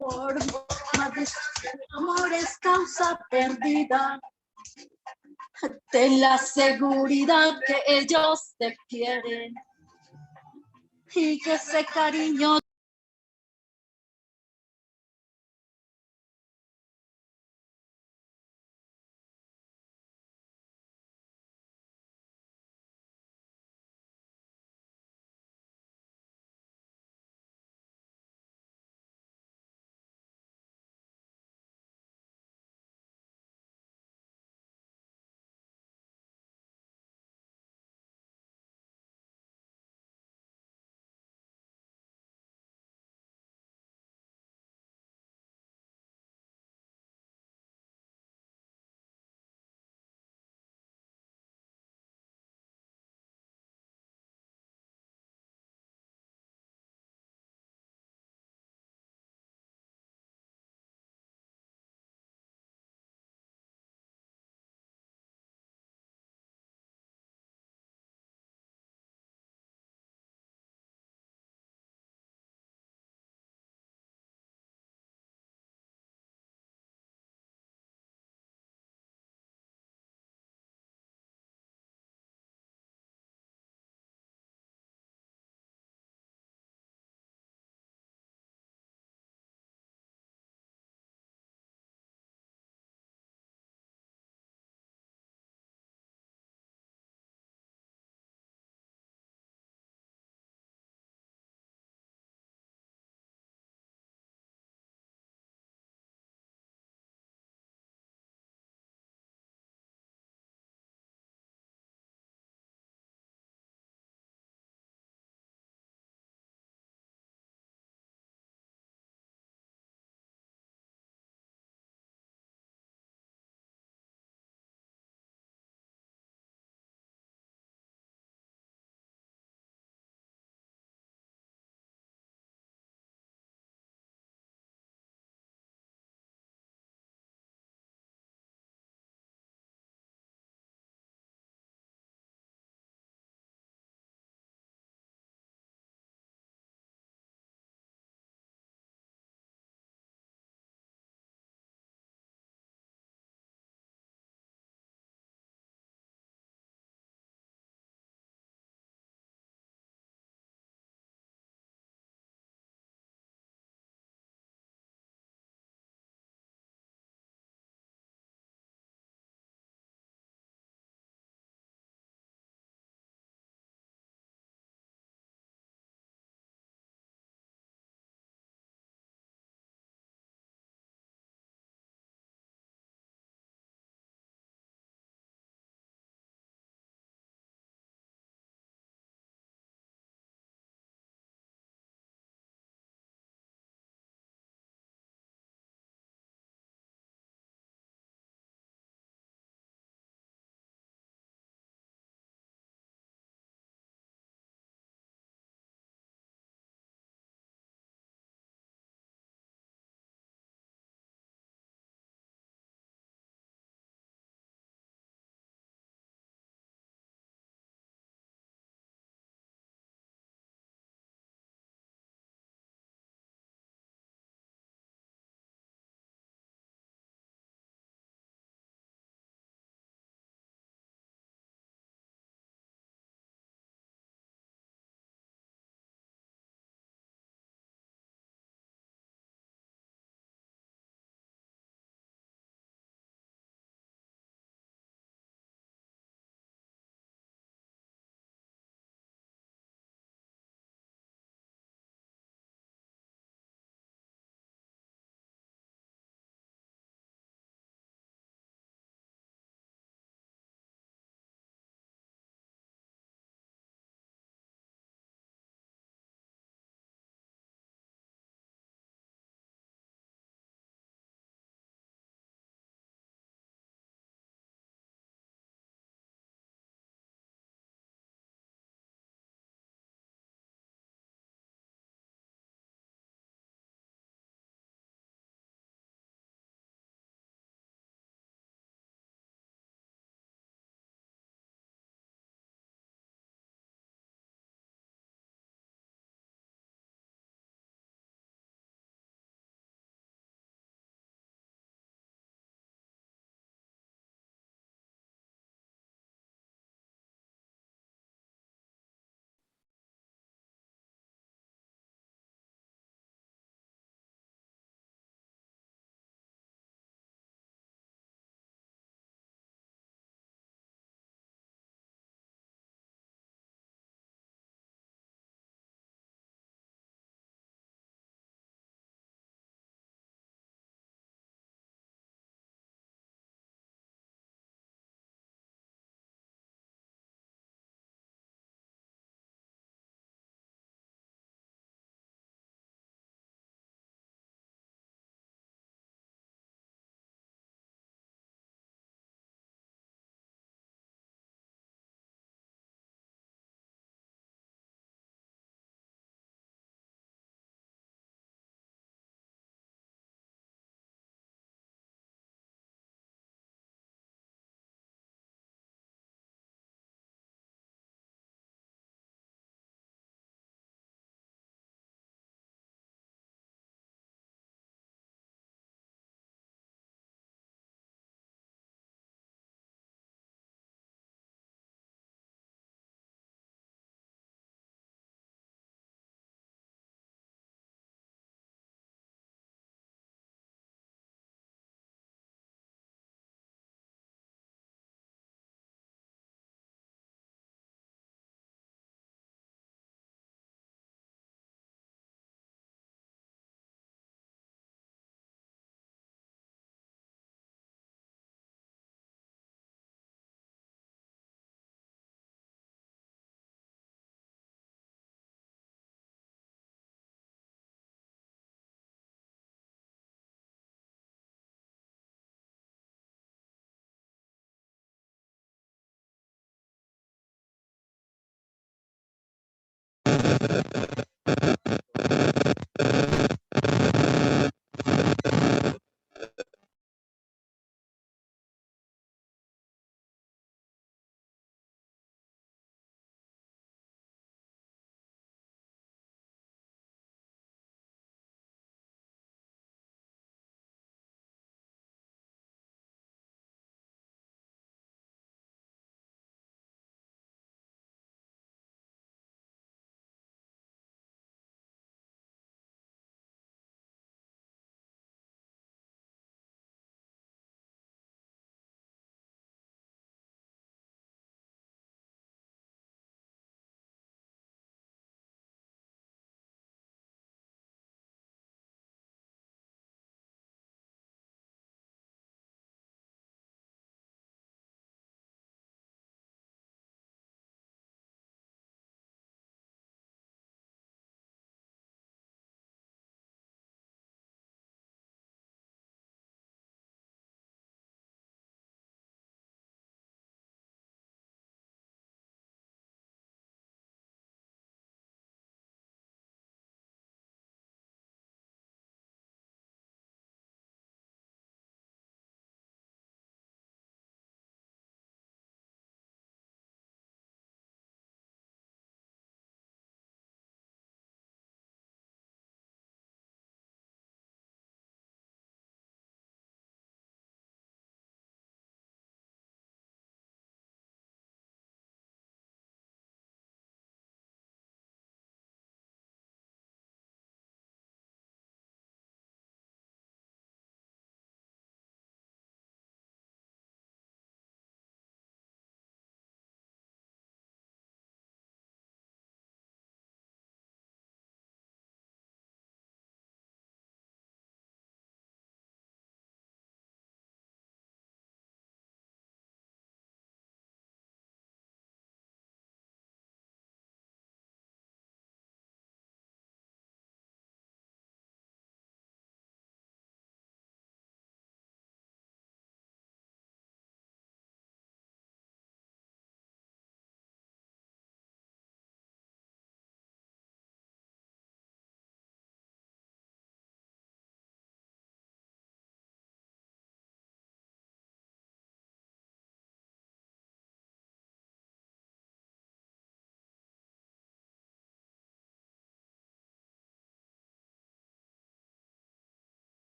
Por más de amor es causa perdida. Ten la seguridad que ellos te quieren y que ese cariño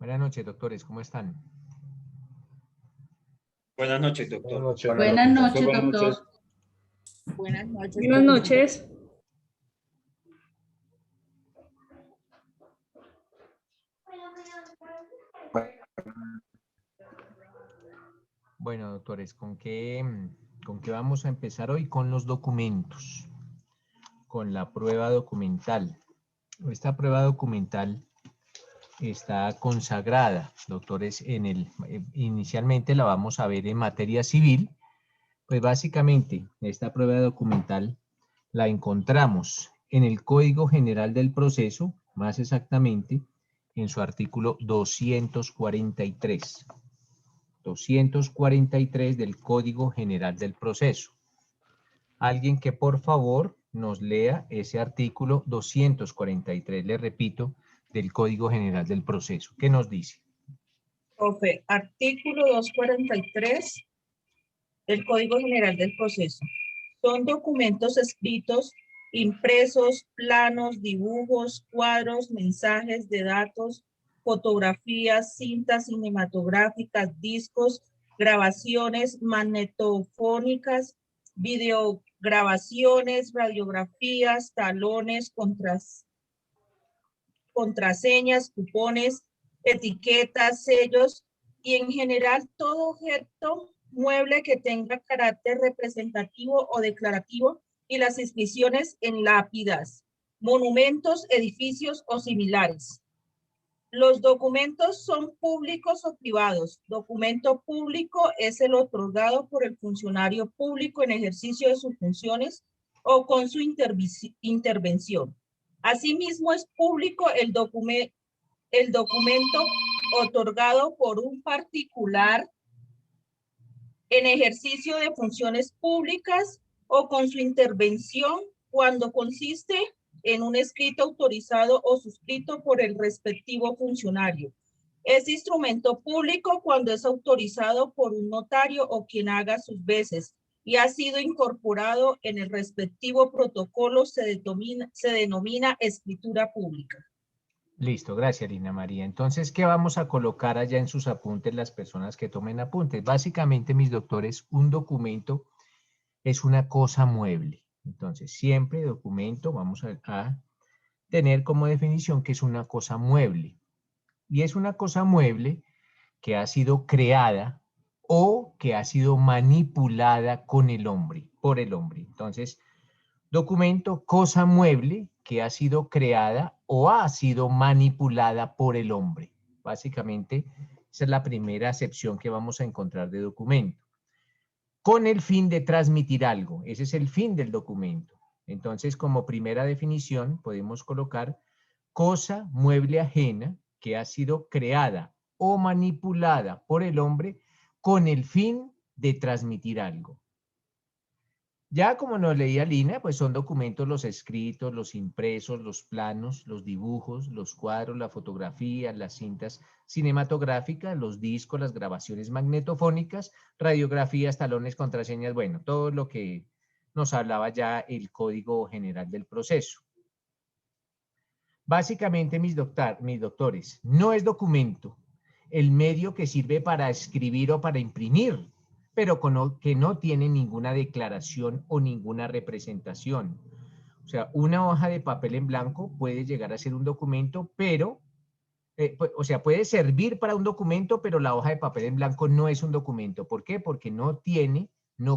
Buenas noches, doctores, ¿cómo están? Buenas noches, doctor. Buenas noches, doctor. Buenas noches. Buenas noches. Bueno, doctores, ¿con qué vamos a empezar hoy? Con los documentos, con la prueba documental. Esta prueba documental está consagrada, doctores, inicialmente la vamos a ver en materia civil. Pues básicamente, esta prueba documental la encontramos en el Código General del Proceso, más exactamente en su artículo 243. 243 del Código General del Proceso. Alguien que por favor nos lea ese artículo 243, le repito, del Código General del Proceso. ¿Qué nos dice? Profe, artículo 243 del Código General del Proceso. Son documentos escritos, impresos, planos, dibujos, cuadros, mensajes de datos, fotografías, cintas cinematográficas, discos, grabaciones magnetofónicas, videograbaciones, radiografías, talones, contraseñas, cupones, etiquetas, sellos y en general todo objeto mueble que tenga carácter representativo o declarativo y las inscripciones en lápidas, monumentos, edificios o similares. Los documentos son públicos o privados. Documento público es el otorgado por el funcionario público en ejercicio de sus funciones o con su intervención. Asimismo, es público el documento otorgado por un particular en ejercicio de funciones públicas o con su intervención cuando consiste en un escrito autorizado o suscrito por el respectivo funcionario. Es instrumento público cuando es autorizado por un notario o quien haga sus veces y ha sido incorporado en el respectivo protocolo, se denomina escritura pública. Listo, gracias, Lina María. Entonces, ¿qué vamos a colocar allá en sus apuntes las personas que tomen apuntes? Básicamente, mis doctores, un documento es una cosa mueble. Entonces, siempre documento vamos a tener como definición que es una cosa mueble. Y es una cosa mueble que ha sido creada o que ha sido manipulada con el hombre, por el hombre. Entonces, documento, cosa mueble que ha sido creada o ha sido manipulada por el hombre. Básicamente, esa es la primera acepción que vamos a encontrar de documento. Con el fin de transmitir algo. Ese es el fin del documento. Entonces, como primera definición, podemos colocar cosa mueble ajena que ha sido creada o manipulada por el hombre con el fin de transmitir algo. Ya como nos leía Lina, pues son documentos los escritos, los impresos, los planos, los dibujos, los cuadros, la fotografía, las cintas cinematográficas, los discos, las grabaciones magnetofónicas, radiografías, talones, contraseñas, bueno, todo lo que nos hablaba ya el Código General del Proceso. Básicamente, mis doctores, no es documento el medio que sirve para escribir o para imprimir, pero que no tiene ninguna declaración o ninguna representación. O sea, una hoja de papel en blanco puede llegar a ser un documento, pero, puede servir para un documento, pero la hoja de papel en blanco no es un documento. ¿Por qué? Porque no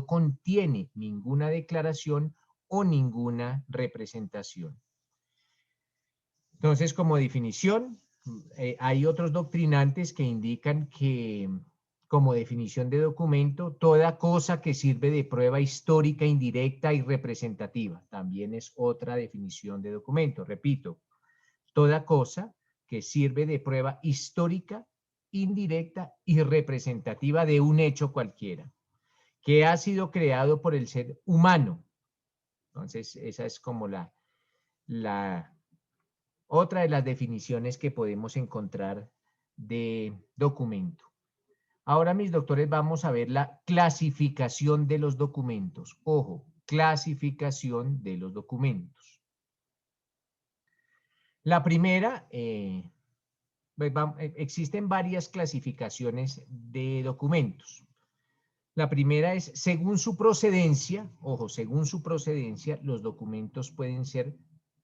contiene ninguna declaración o ninguna representación. Entonces, como definición, hay otros doctrinantes que indican que, como definición de documento, toda cosa que sirve de prueba histórica, indirecta y representativa. También es otra definición de documento. Repito, toda cosa que sirve de prueba histórica, indirecta y representativa de un hecho cualquiera, que ha sido creado por el ser humano. Entonces, esa es como otra de las definiciones que podemos encontrar de documento. Ahora, mis doctores, vamos a ver la clasificación de los documentos. Ojo, clasificación de los documentos. La primera Existen varias clasificaciones de documentos. La primera es, según su procedencia, ojo, según su procedencia, los documentos pueden ser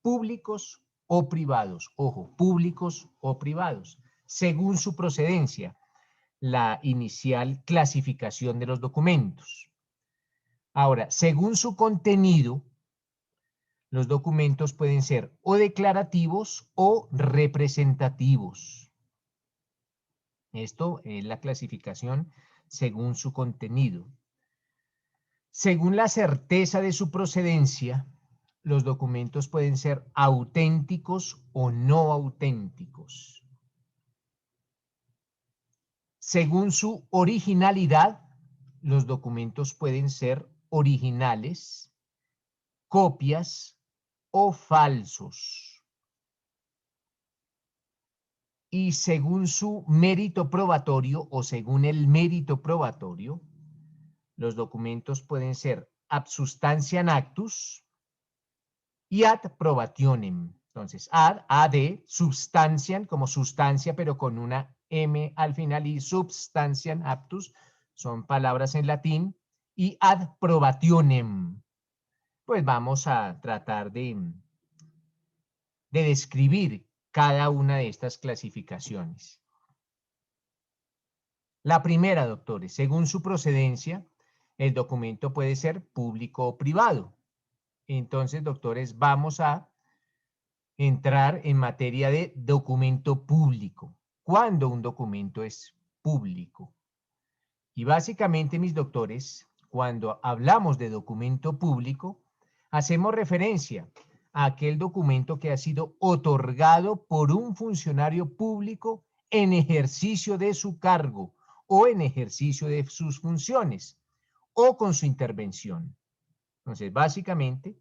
públicos o privados. Ojo, públicos o privados. Según su procedencia, la inicial clasificación de los documentos. Ahora, según su contenido, los documentos pueden ser o declarativos o representativos. Esto es la clasificación según su contenido. Según la certeza de su procedencia, los documentos pueden ser auténticos o no auténticos. Según su originalidad, los documentos pueden ser originales, copias o falsos. Y según su mérito probatorio o según el mérito probatorio, los documentos pueden ser ab substantiam actus y ad probationem. Entonces, ad, substantiam, como sustancia, pero con una M al final, y substantiam actus, son palabras en latín, y ad probationem. Pues vamos a tratar de describir cada una de estas clasificaciones. La primera, doctores, según su procedencia, el documento puede ser público o privado. Entonces, doctores, vamos a entrar en materia de documento público. ¿Cuándo un documento es público? Y básicamente, mis doctores, cuando hablamos de documento público, hacemos referencia a aquel documento que ha sido otorgado por un funcionario público en ejercicio de su cargo o en ejercicio de sus funciones o con su intervención. Entonces, básicamente,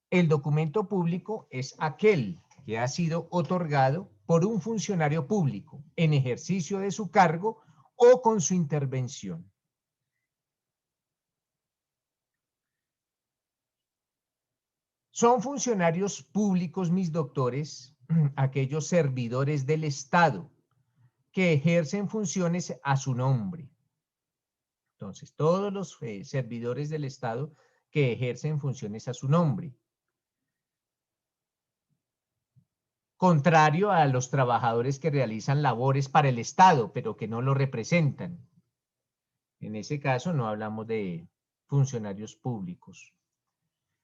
el documento público es aquel que ha sido otorgado por un funcionario público en ejercicio de su cargo o con su intervención. Son funcionarios públicos, mis doctores, aquellos servidores del Estado que ejercen funciones a su nombre. Entonces, todos los servidores del Estado que ejercen funciones a su nombre. Contrario a los trabajadores que realizan labores para el Estado, pero que no lo representan. En ese caso no hablamos de funcionarios públicos.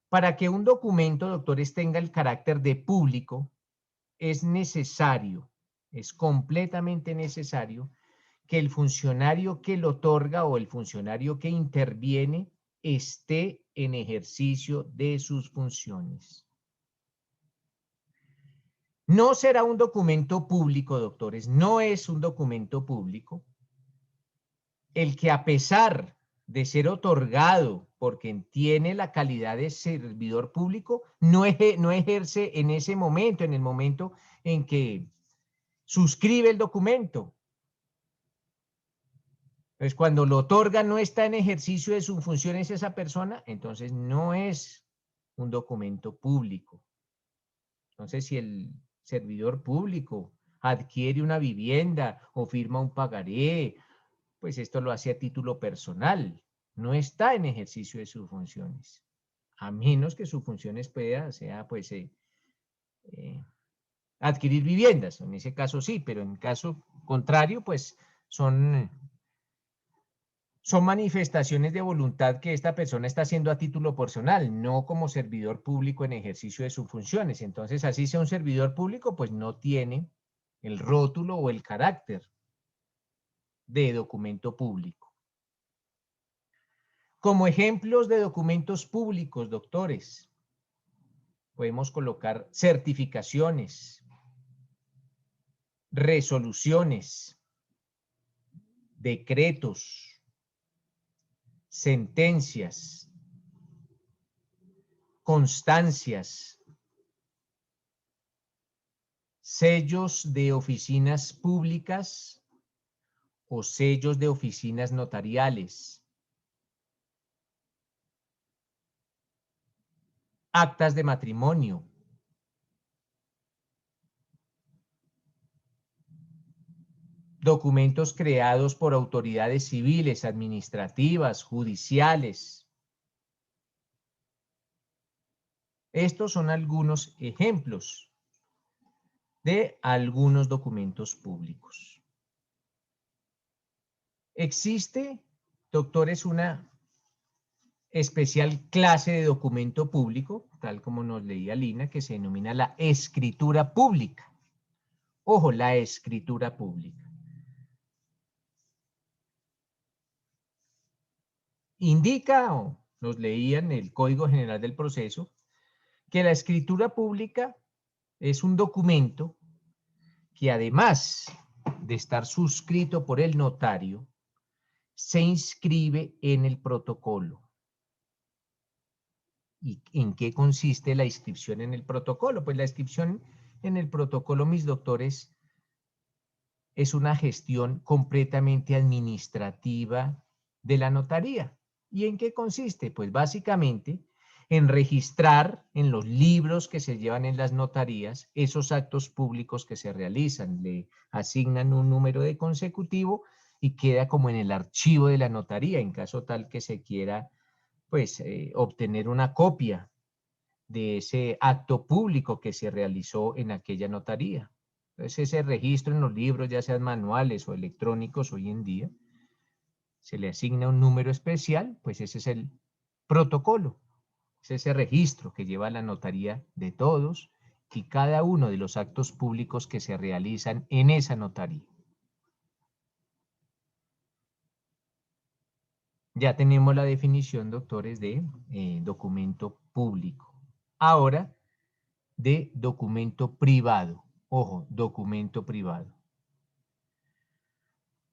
Para que un documento, doctores, tenga el carácter de público, es necesario, es completamente necesario, que el funcionario que lo otorga o el funcionario que interviene esté en ejercicio de sus funciones. No será un documento público, doctores, no es un documento público el que, a pesar de ser otorgado por quien tiene la calidad de servidor público, no ejerce en ese momento, en el momento en que suscribe el documento. Entonces, cuando lo otorga no está en ejercicio de sus funciones esa persona, entonces no es un documento público. Entonces, si el servidor público adquiere una vivienda o firma un pagaré, pues esto lo hace a título personal, no está en ejercicio de sus funciones, a menos que sus funciones sea pues adquirir viviendas, en ese caso sí, pero en caso contrario, pues son manifestaciones de voluntad que esta persona está haciendo a título personal, no como servidor público en ejercicio de sus funciones. Entonces, así sea un servidor público, pues no tiene el rótulo o el carácter de documento público. Como ejemplos de documentos públicos, doctores, podemos colocar certificaciones, resoluciones, decretos, sentencias, constancias, sellos de oficinas públicas o sellos de oficinas notariales, actas de matrimonio, documentos creados por autoridades civiles, administrativas, judiciales. Estos son algunos ejemplos de algunos documentos públicos. Existe, doctores, una especial clase de documento público, tal como nos leía Lina, que se denomina la escritura pública. Ojo, la escritura pública. Indica, o nos leían el Código General del Proceso, que la escritura pública es un documento que, además de estar suscrito por el notario, se inscribe en el protocolo. ¿Y en qué consiste la inscripción en el protocolo? Pues la inscripción en el protocolo, mis doctores, es una gestión completamente administrativa de la notaría. ¿Y en qué consiste? Pues básicamente en registrar en los libros que se llevan en las notarías esos actos públicos que se realizan. Le asignan un número de consecutivo y queda como en el archivo de la notaría, en caso tal que se quiera pues obtener una copia de ese acto público que se realizó en aquella notaría. Entonces ese registro en los libros, ya sean manuales o electrónicos hoy en día, se le asigna un número especial, pues ese es el protocolo, es ese registro que lleva la notaría de todos y cada uno de los actos públicos que se realizan en esa notaría. Ya tenemos la definición, doctores, de documento público. Ahora, de documento privado. Ojo, documento privado.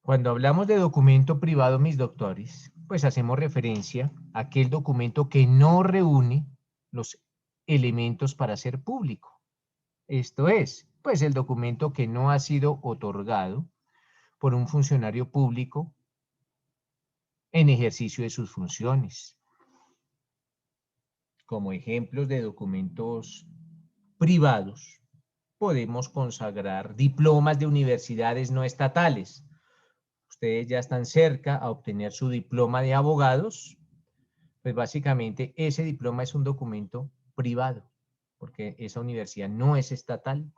Cuando hablamos de documento privado, mis doctores, pues hacemos referencia a aquel documento que no reúne los elementos para ser público. Esto es, pues el documento que no ha sido otorgado por un funcionario público en ejercicio de sus funciones. Como ejemplos de documentos privados, podemos consagrar diplomas de universidades no estatales. Ustedes ya están cerca a obtener su diploma de abogados, pues básicamente ese diploma es un documento privado, porque esa universidad no es estatal.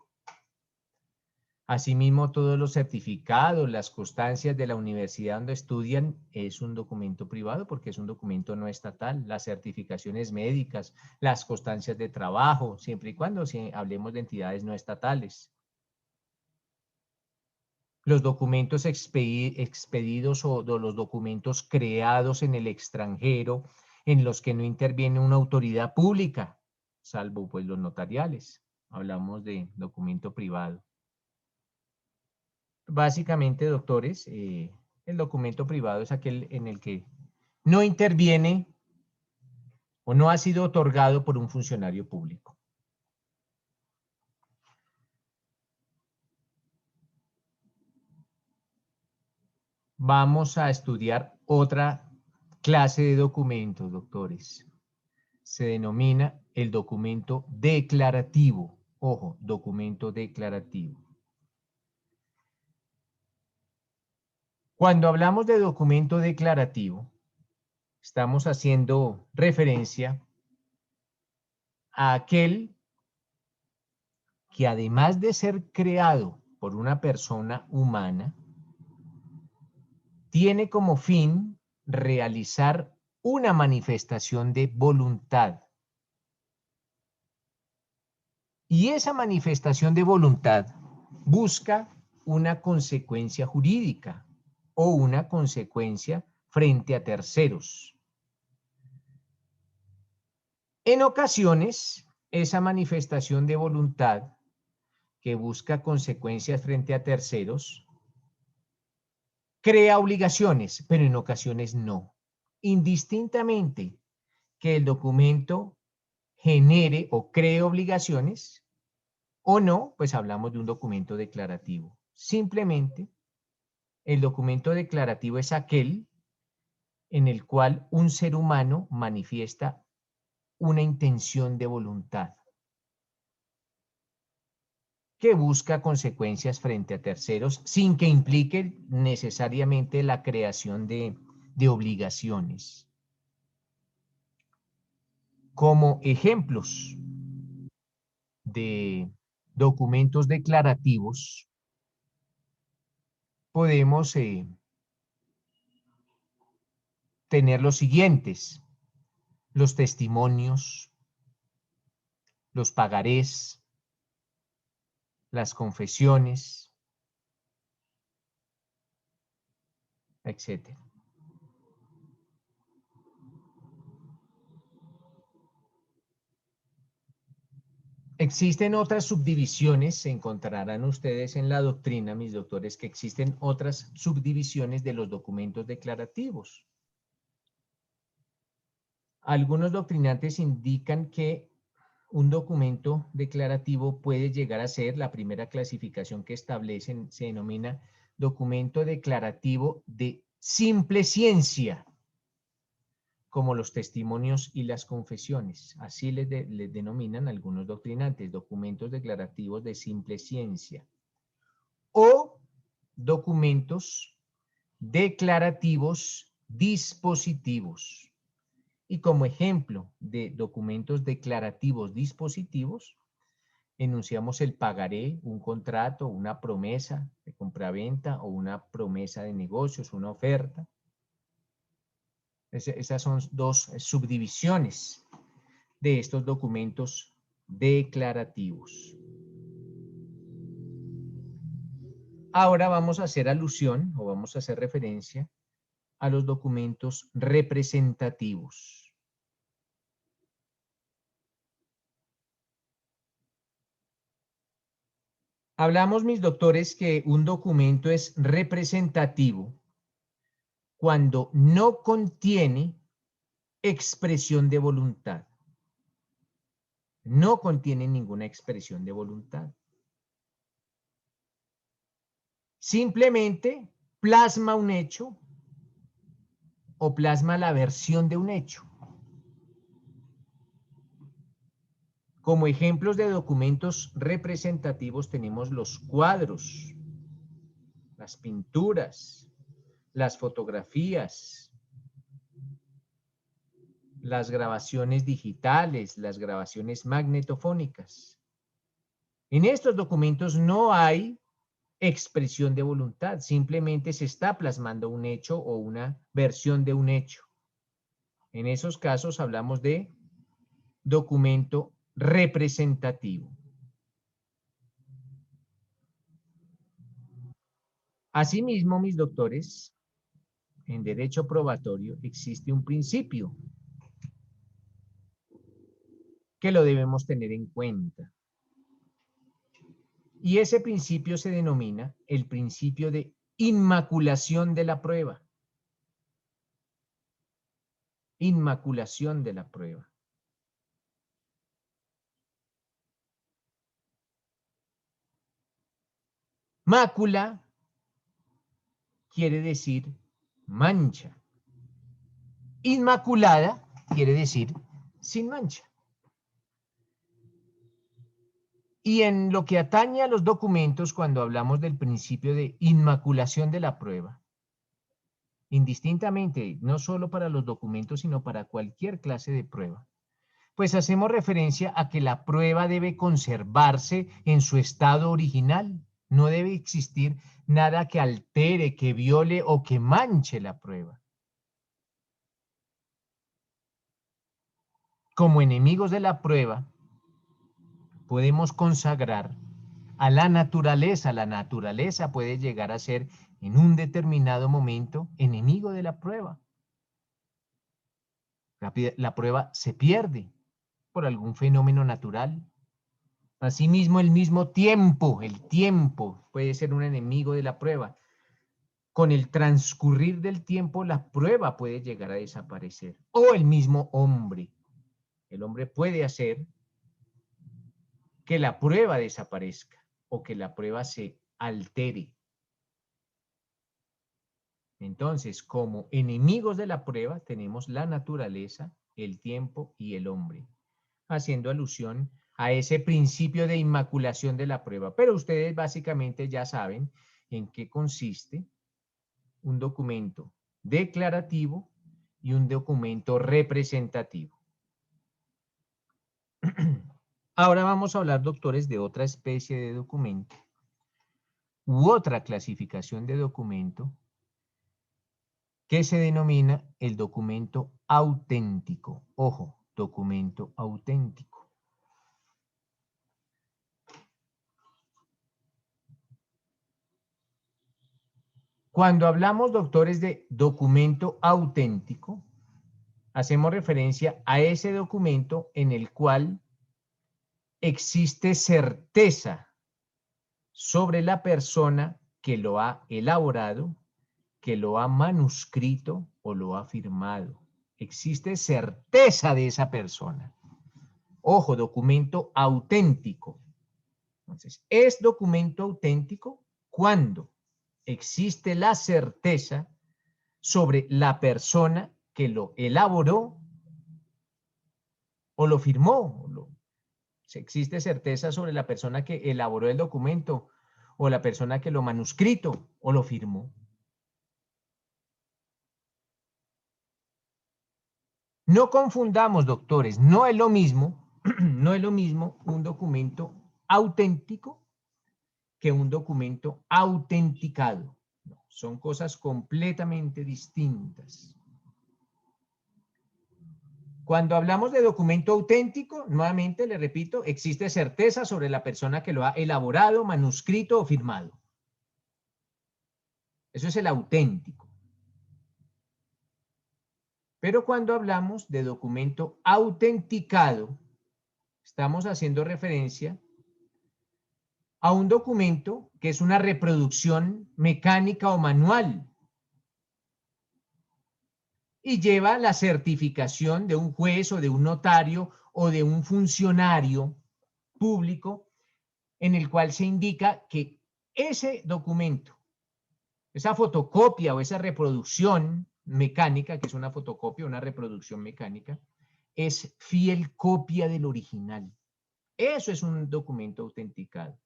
Asimismo, todos los certificados, las constancias de la universidad donde estudian es un documento privado porque es un documento no estatal. Las certificaciones médicas, las constancias de trabajo, siempre y cuando hablemos de entidades no estatales. Los documentos expedidos o los documentos creados en el extranjero en los que no interviene una autoridad pública, salvo pues los notariales. Hablamos de documento privado. Básicamente, doctores, el documento privado es aquel en el que no interviene o no ha sido otorgado por un funcionario público. Vamos a estudiar otra clase de documentos, doctores. Se denomina el documento declarativo. Ojo, documento declarativo. Cuando hablamos de documento declarativo, estamos haciendo referencia a aquel que, además de ser creado por una persona humana, tiene como fin realizar una manifestación de voluntad. Y esa manifestación de voluntad busca una consecuencia jurídica o una consecuencia frente a terceros. En ocasiones, esa manifestación de voluntad que busca consecuencias frente a terceros crea obligaciones, pero en ocasiones no. Indistintamente que el documento genere o cree obligaciones o no, pues hablamos de un documento declarativo. Simplemente, el documento declarativo es aquel en el cual un ser humano manifiesta una intención de voluntad. que busca consecuencias frente a terceros sin que implique necesariamente la creación de obligaciones. Como ejemplos de documentos declarativos, podemos tener los siguientes: los testimonios, los pagarés, las confesiones, etc. Existen otras subdivisiones, se encontrarán ustedes en la doctrina, mis doctores, que existen otras subdivisiones de los documentos declarativos. Algunos doctrinantes indican que un documento declarativo puede llegar a ser, la primera clasificación que establecen se denomina documento declarativo de simple ciencia, como los testimonios y las confesiones. Así les denominan algunos doctrinantes, documentos declarativos de simple ciencia. O documentos declarativos dispositivos. Y como ejemplo de documentos declarativos dispositivos, enunciamos el pagaré, un contrato, una promesa de compraventa o una promesa de negocios, una oferta. Esas son dos subdivisiones de estos documentos declarativos. Ahora vamos a hacer alusión o vamos a hacer referencia a los documentos representativos. Hablamos, mis doctores, que un documento es representativo cuando no contiene expresión de voluntad. No contiene ninguna expresión de voluntad. Simplemente plasma un hecho o plasma la versión de un hecho. Como ejemplos de documentos representativos tenemos los cuadros, las pinturas, las fotografías, las grabaciones digitales, las grabaciones magnetofónicas. En estos documentos no hay expresión de voluntad, simplemente se está plasmando un hecho o una versión de un hecho. En esos casos hablamos de documento representativo. Asimismo, mis doctores, en derecho probatorio existe un principio que lo debemos tener en cuenta. Y ese principio se denomina el principio de inmaculación de la prueba. Inmaculación de la prueba. Mácula quiere decir mancha. Inmaculada quiere decir sin mancha. Y en lo que atañe a los documentos, cuando hablamos del principio de inmaculación de la prueba, indistintamente, no solo para los documentos, sino para cualquier clase de prueba, pues hacemos referencia a que la prueba debe conservarse en su estado original. No debe existir nada que altere, que viole o que manche la prueba. Como enemigos de la prueba, podemos consagrar a la naturaleza. La naturaleza puede llegar a ser en un determinado momento enemigo de la prueba. La prueba se pierde por algún fenómeno natural. Asimismo, el tiempo puede ser un enemigo de la prueba. Con el transcurrir del tiempo, la prueba puede llegar a desaparecer. O el mismo hombre. El hombre puede hacer que la prueba desaparezca o que la prueba se altere. Entonces, como enemigos de la prueba, tenemos la naturaleza, el tiempo y el hombre, haciendo alusión a ese principio de inmaculación de la prueba. Pero ustedes básicamente ya saben en qué consiste un documento declarativo y un documento representativo. Ahora vamos a hablar, doctores, de otra especie de documento u otra clasificación de documento que se denomina el documento auténtico. Ojo, documento auténtico. Cuando hablamos, doctores, de documento auténtico, hacemos referencia a ese documento en el cual existe certeza sobre la persona que lo ha elaborado, que lo ha manuscrito o lo ha firmado. Existe certeza de esa persona. Ojo, documento auténtico. Entonces, es documento auténtico cuando existe la certeza sobre la persona que lo elaboró o lo firmó. Existe certeza sobre la persona que elaboró el documento o la persona que lo manuscrito o lo firmó. No confundamos, doctores, no es lo mismo un documento auténtico que un documento autenticado. No, son cosas completamente distintas. Cuando hablamos de documento auténtico, nuevamente le repito, existe certeza sobre la persona que lo ha elaborado, manuscrito o firmado. Eso es el auténtico. Pero cuando hablamos de documento autenticado, estamos haciendo referencia a un documento que es una reproducción mecánica o manual y lleva la certificación de un juez o de un notario o de un funcionario público en el cual se indica que ese documento, esa fotocopia o esa reproducción mecánica, que es una fotocopia, una reproducción mecánica, es fiel copia del original. Eso es un documento autenticado.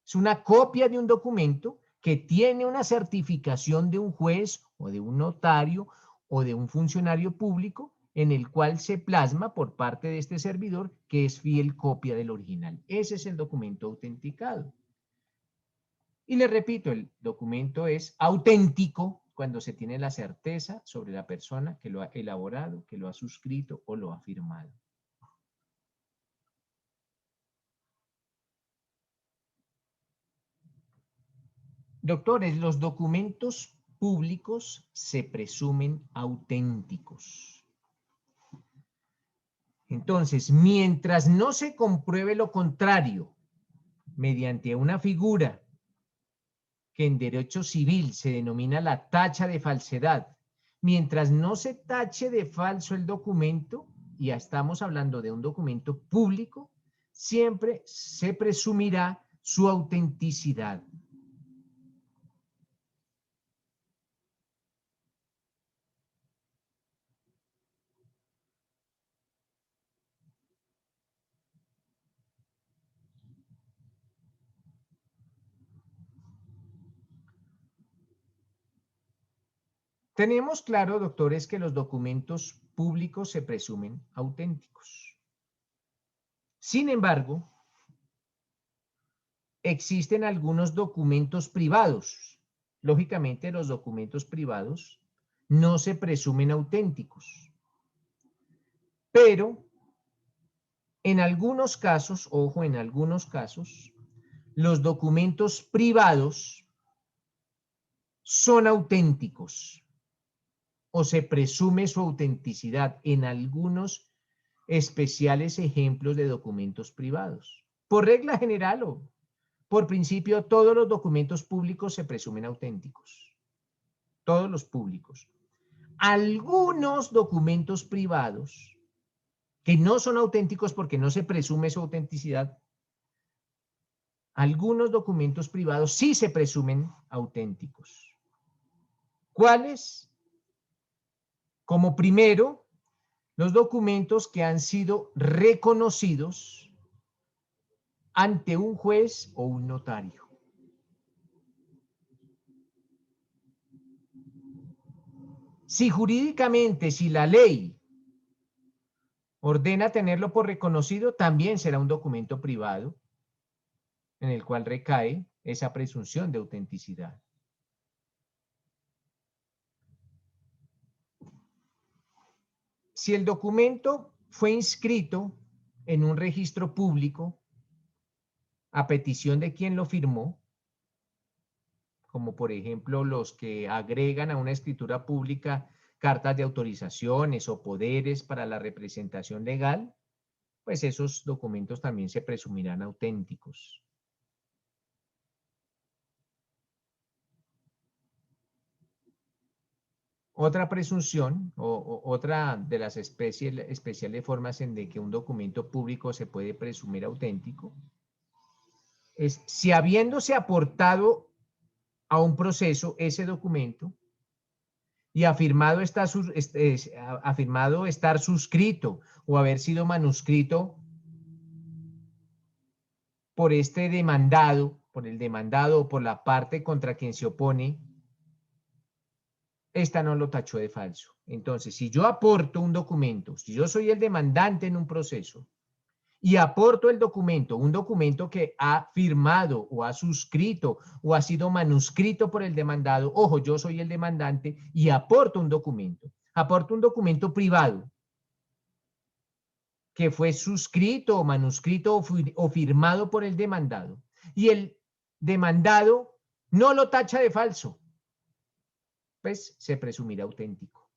Es una copia de un documento que tiene una certificación de un juez o de un notario o de un funcionario público en el cual se plasma por parte de este servidor que es fiel copia del original. Ese es el documento autenticado. Y le repito, el documento es auténtico cuando se tiene la certeza sobre la persona que lo ha elaborado, que lo ha suscrito o lo ha firmado. Doctores, los documentos públicos se presumen auténticos. Entonces, mientras no se compruebe lo contrario mediante una figura que en derecho civil se denomina la tacha de falsedad, mientras no se tache de falso el documento, y ya estamos hablando de un documento público, siempre se presumirá su autenticidad. Tenemos claro, doctores, que los documentos públicos se presumen auténticos. Sin embargo, existen algunos documentos privados. Lógicamente, los documentos privados no se presumen auténticos. Pero, en algunos casos, ojo, en algunos casos, los documentos privados son auténticos o se presume su autenticidad en algunos especiales ejemplos de documentos privados. Por regla general o por principio, todos los documentos públicos se presumen auténticos. Todos los públicos. Algunos documentos privados que no son auténticos porque no se presume su autenticidad, algunos documentos privados sí se presumen auténticos. ¿Cuáles? Como primero, los documentos que han sido reconocidos ante un juez o un notario. Si jurídicamente, si la ley ordena tenerlo por reconocido, también será un documento privado en el cual recae esa presunción de autenticidad. Si el documento fue inscrito en un registro público a petición de quien lo firmó, como por ejemplo los que agregan a una escritura pública cartas de autorizaciones o poderes para la representación legal, pues esos documentos también se presumirán auténticos. Otra presunción o otra de las especiales formas en de que un documento público se puede presumir auténtico es si habiéndose aportado a un proceso ese documento y afirmado estar suscrito o haber sido manuscrito por este demandado, por el demandado o por la parte contra quien se opone, esta no lo tachó de falso. Entonces, si yo aporto un documento, si yo soy el demandante en un proceso y aporto el documento, un documento que ha firmado o ha suscrito o ha sido manuscrito por el demandado, ojo, yo soy el demandante y aporto un documento privado que fue suscrito o manuscrito o firmado por el demandado y el demandado no lo tacha de falso, pues se presumirá auténtico.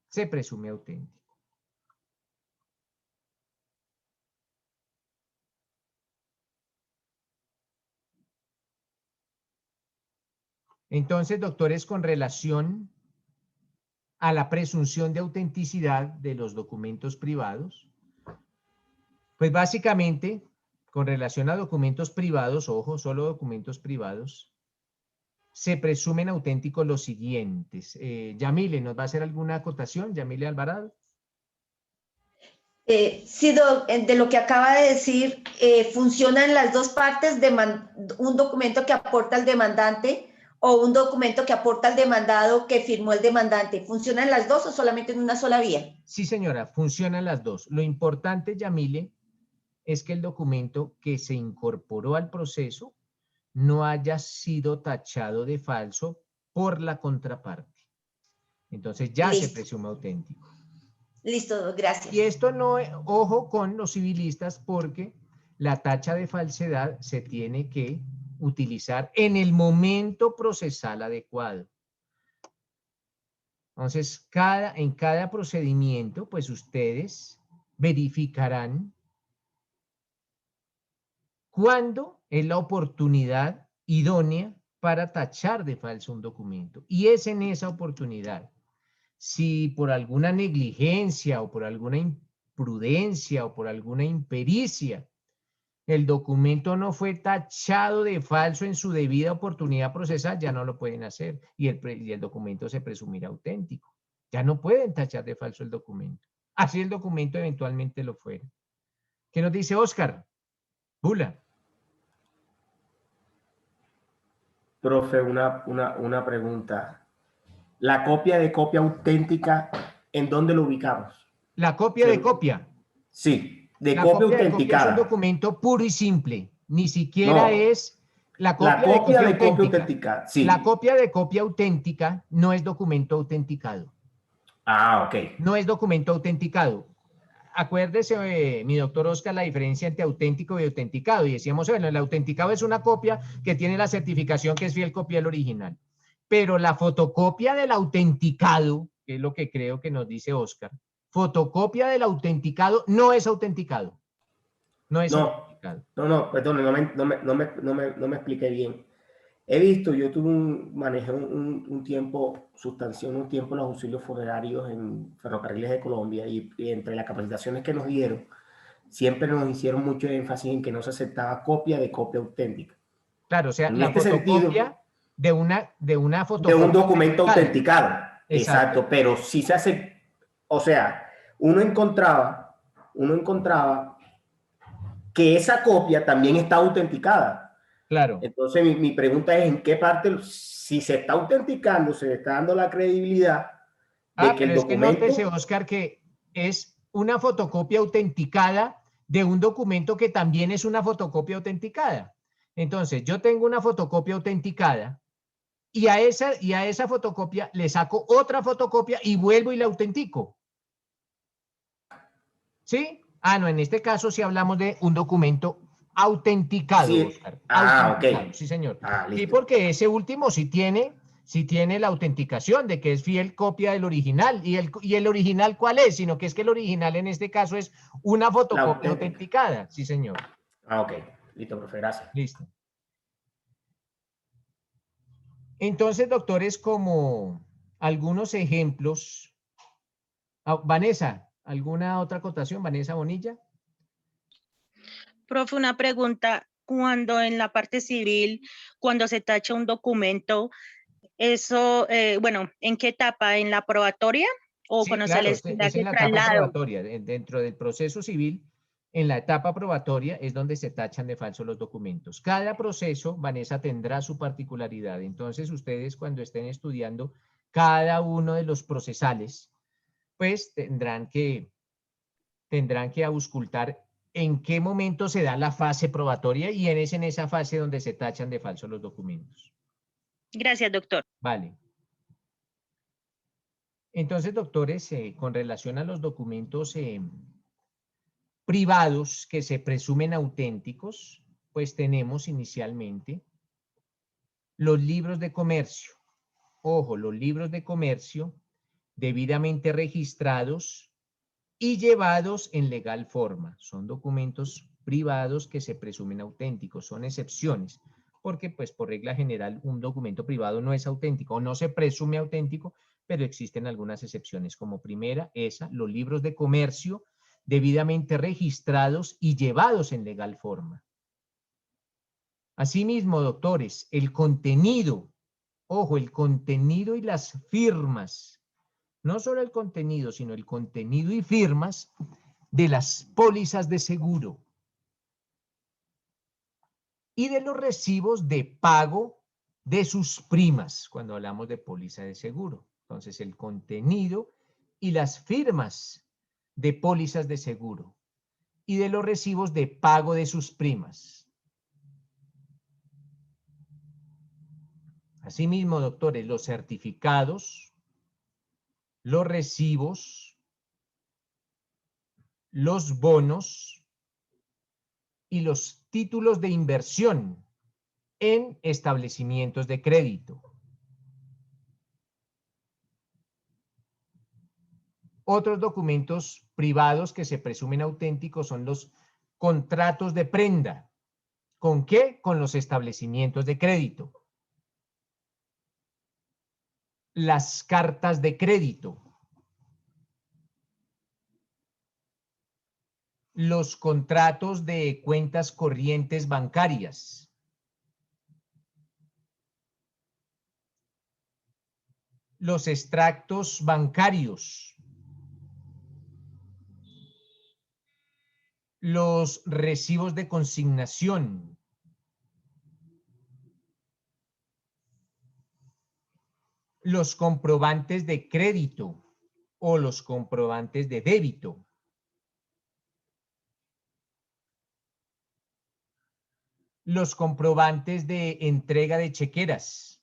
Se presume auténtico. Entonces, doctores, con relación a la presunción de autenticidad de los documentos privados, pues básicamente, con relación a documentos privados, ojo, solo documentos privados, se presumen auténticos los siguientes. Yamile, ¿nos va a hacer alguna acotación? Yamile Alvarado. Sí, de lo que acaba de decir, funcionan las dos partes, un documento que aporta al demandante o un documento que aporta al demandado que firmó el demandante. ¿Funcionan las dos o solamente en una sola vía? Sí, señora, funcionan las dos. Lo importante, Yamile, es que el documento que se incorporó al proceso no haya sido tachado de falso por la contraparte. Entonces ya se presume auténtico. Listo, gracias. Y esto no, ojo con los civilistas, porque la tacha de falsedad se tiene que utilizar en el momento procesal adecuado. Entonces, en cada procedimiento, pues ustedes verificarán cuándo es la oportunidad idónea para tachar de falso un documento. Y es en esa oportunidad. Si por alguna negligencia o por alguna imprudencia o por alguna impericia el documento no fue tachado de falso en su debida oportunidad procesal, ya no lo pueden hacer y el documento se presumirá auténtico. Ya no pueden tachar de falso el documento. Así el documento eventualmente lo fuera. ¿Qué nos dice Oscar? Bula. Profe, una pregunta. La copia de copia auténtica, ¿en dónde lo ubicamos? La copia de copia. Sí, de la copia autenticada. autenticada. Es un documento puro y simple. Ni siquiera es la copia, de copia auténtica. autenticada. Sí. La copia de copia auténtica no es documento autenticado. Ah, ok. No es documento autenticado. Acuérdese, mi doctor Oscar, la diferencia entre auténtico y autenticado. Y decíamos, bueno, el autenticado es una copia que tiene la certificación que es fiel copia del original. Pero la fotocopia del autenticado, que es lo que creo que nos dice Oscar, fotocopia del autenticado no es autenticado. No es autenticado. No, perdón, no me expliqué bien. He visto, yo manejé un tiempo sustancial, un tiempo los auxilios funerarios en Ferrocarriles de Colombia y entre las capacitaciones que nos dieron, siempre nos hicieron mucho énfasis en que no se aceptaba copia de copia auténtica. Claro, o sea, en la este fotocopia de una fotocopia. De un documento autenticado. Exacto, pero sí se hace, o sea, uno encontraba que esa copia también está autenticada. Claro. Entonces, mi pregunta es, ¿en qué parte, si se está autenticando, se le está dando la credibilidad de que el Pero es que documento... nótese, Oscar, que es una fotocopia autenticada de un documento que también es una fotocopia autenticada. Entonces, yo tengo una fotocopia autenticada y a esa fotocopia le saco otra fotocopia y vuelvo y la autentico. ¿Sí? Ah, no, en este caso sí hablamos de un documento autenticado, Sí, Oscar. ok. Autenticado, sí, señor. Sí, Listo. porque ese último sí tiene la autenticación de que es fiel copia del original. ¿Y el original cuál es? Sino que es que el original en este caso es una La fotocopia auténtica. autenticada. Sí, señor. Ok. Listo, profe, gracias. Listo. Entonces, doctores, como algunos ejemplos. Vanessa, ¿alguna otra acotación? Vanessa Bonilla. Profe, una pregunta. Cuando en la parte civil, cuando se tacha un documento, eso, bueno, ¿en qué etapa? ¿En la probatoria o Sí, cuando se claro, les da es en ese la etapa traslado? probatoria. Dentro del proceso civil, en la etapa probatoria es donde se tachan de falso los documentos. Cada proceso, Vanessa, tendrá su particularidad. Entonces, ustedes cuando estén estudiando cada uno de los procesales, pues tendrán que auscultar en qué momento se da la fase probatoria y es en esa fase donde se tachan de falso los documentos. Gracias, doctor. Vale. Entonces, doctores, con relación a los documentos privados que se presumen auténticos, pues tenemos inicialmente los libros de comercio. Ojo, los libros de comercio debidamente registrados y llevados en legal forma. Son documentos privados que se presumen auténticos, son excepciones, porque pues por regla general un documento privado no es auténtico o no se presume auténtico, pero existen algunas excepciones, como primera, los libros de comercio debidamente registrados y llevados en legal forma. Asimismo, doctores, el contenido, ojo, el contenido y las firmas, no solo el contenido, sino el contenido y firmas de las pólizas de seguro y de los recibos de pago de sus primas, cuando hablamos de póliza de seguro. Entonces, el contenido y las firmas de pólizas de seguro y de los recibos de pago de sus primas. Asimismo, doctores, los certificados, los recibos, los bonos y los títulos de inversión en establecimientos de crédito. Otros documentos privados que se presumen auténticos son los contratos de prenda. ¿Con qué? Con los establecimientos de crédito. Las cartas de crédito. Los contratos de cuentas corrientes bancarias. Los extractos bancarios. Los recibos de consignación. Los comprobantes de crédito o los comprobantes de débito. Los comprobantes de entrega de chequeras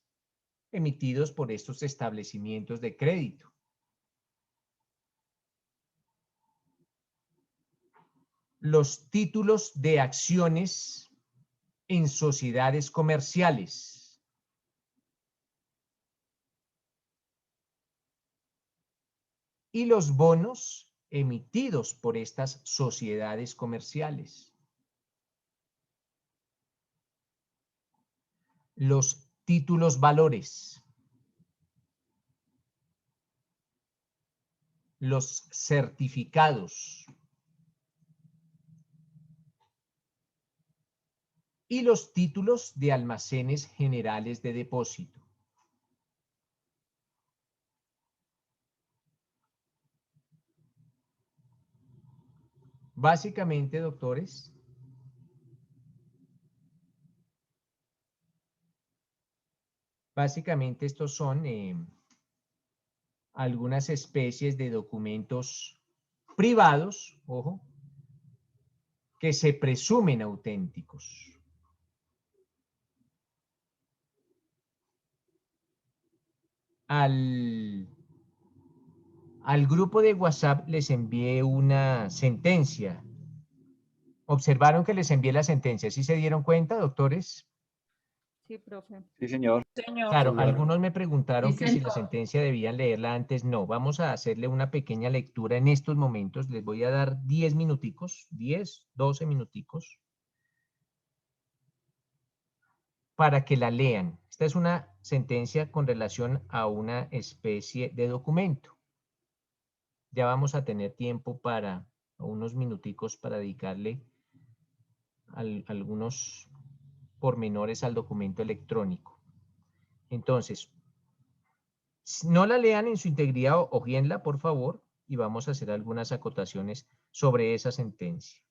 emitidos por estos establecimientos de crédito. Los títulos de acciones en sociedades comerciales. Y los bonos emitidos por estas sociedades comerciales. Los títulos valores. Los certificados. Y los títulos de almacenes generales de depósito. Básicamente, doctores, Básicamente estos son algunas especies de documentos privados, ojo, que se presumen auténticos. Al grupo de WhatsApp les envié una sentencia. ¿Observaron que les envié la sentencia? ¿Sí se dieron cuenta, doctores? Sí, profe. Sí, señor. Señor. Claro, Señor. algunos me preguntaron Sí, que si la señor. sentencia debían leerla antes. No, vamos a hacerle una pequeña lectura en estos momentos. Les voy a dar 10 minuticos, 10, 12 minuticos, para que la lean. Esta es una sentencia con relación a una especie de documento. Ya vamos a tener tiempo para unos minuticos para dedicarle algunos pormenores al documento electrónico. Entonces, no la lean en su integridad, ojíenla, por favor, y vamos a hacer algunas acotaciones sobre esa sentencia.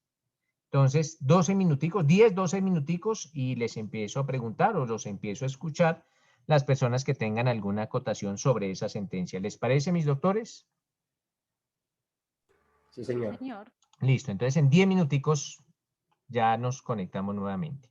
Entonces, 12 minuticos, 10, 12 minuticos, y les empiezo a preguntar o los empiezo a escuchar las personas que tengan alguna acotación sobre esa sentencia. ¿Les parece, mis doctores? Sí, señor. Señor. Listo, entonces en 10 minuticos ya nos conectamos nuevamente.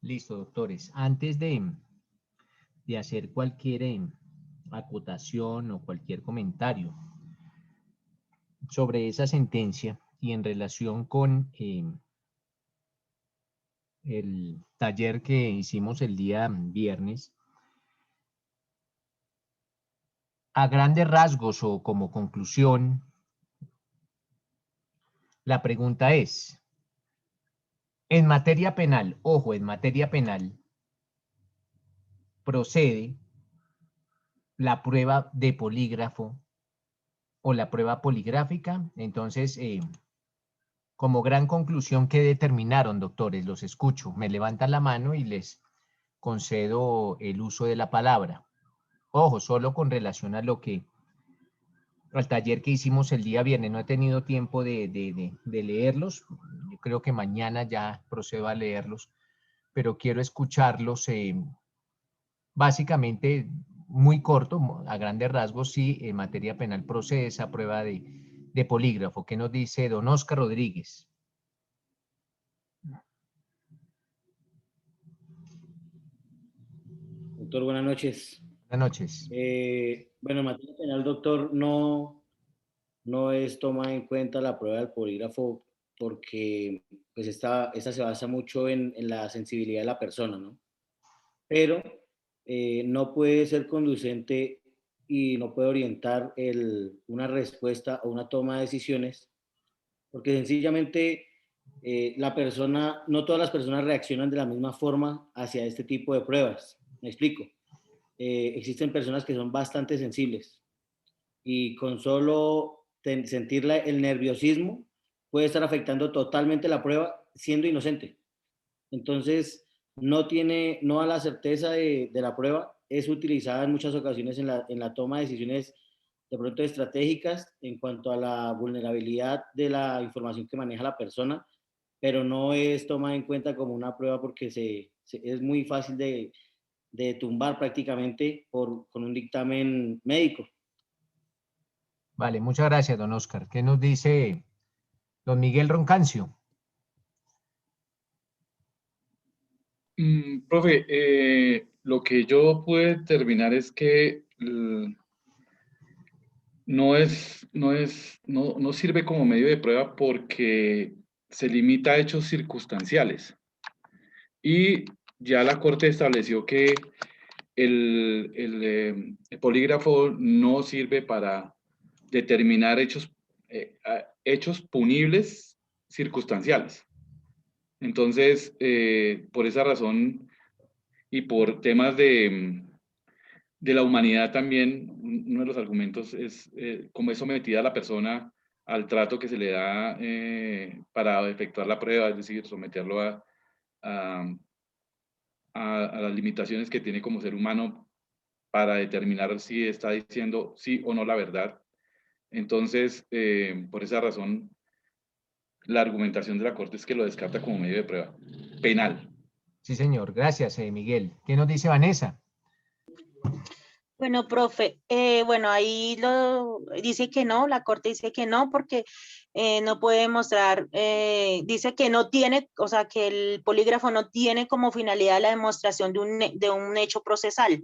Listo, doctores. Antes de hacer cualquier acotación o cualquier comentario sobre esa sentencia y en relación con el taller que hicimos el día viernes, a grandes rasgos o como conclusión, la pregunta es, en materia penal, ojo, en materia penal, procede la prueba de polígrafo o la prueba poligráfica. Entonces, como gran conclusión, ¿qué determinaron, doctores? Los escucho. Me levantan la mano y les concedo el uso de la palabra. Ojo, solo con relación a al taller que hicimos el día viernes. No he tenido tiempo de leerlos. Yo creo que mañana ya procedo a leerlos, pero quiero escucharlos básicamente muy corto, a grandes rasgos, sí, en materia penal procede esa prueba de polígrafo. ¿Qué nos dice don Oscar Rodríguez? Doctor, buenas noches. Buenas noches. Bueno, en materia penal, doctor, no es tomada en cuenta la prueba del polígrafo porque pues esta se basa mucho en la sensibilidad de la persona, ¿no? Pero no puede ser conducente y no puede orientar una respuesta o una toma de decisiones porque sencillamente no todas las personas reaccionan de la misma forma hacia este tipo de pruebas. Me explico. Existen personas que son bastante sensibles y con solo sentir el nerviosismo puede estar afectando totalmente la prueba siendo inocente. Entonces, no da la certeza de la prueba, es utilizada en muchas ocasiones en la toma de decisiones de pronto estratégicas en cuanto a la vulnerabilidad de la información que maneja la persona, pero no es tomada en cuenta como una prueba porque es muy fácil de tumbar prácticamente con un dictamen médico. Vale, muchas gracias, don Oscar. ¿Qué nos dice don Miguel Roncancio? Profe, lo que yo pude determinar es que no sirve como medio de prueba porque se limita a hechos circunstanciales. Y ya la Corte estableció que el polígrafo no sirve para determinar hechos punibles circunstanciales. Entonces, por esa razón y por temas de la humanidad también, uno de los argumentos es cómo es sometida la persona al trato que se le da para efectuar la prueba, es decir, someterlo a las limitaciones que tiene como ser humano para determinar si está diciendo sí o no la verdad. Entonces, por esa razón, la argumentación de la Corte es que lo descarta como medio de prueba penal. Sí, señor. Gracias, Miguel. ¿Qué nos dice Vanessa? Bueno, profe, bueno, ahí dice que no, la Corte dice que no, porque no puede mostrar, dice que no tiene, o sea, que el polígrafo no tiene como finalidad la demostración de un hecho procesal,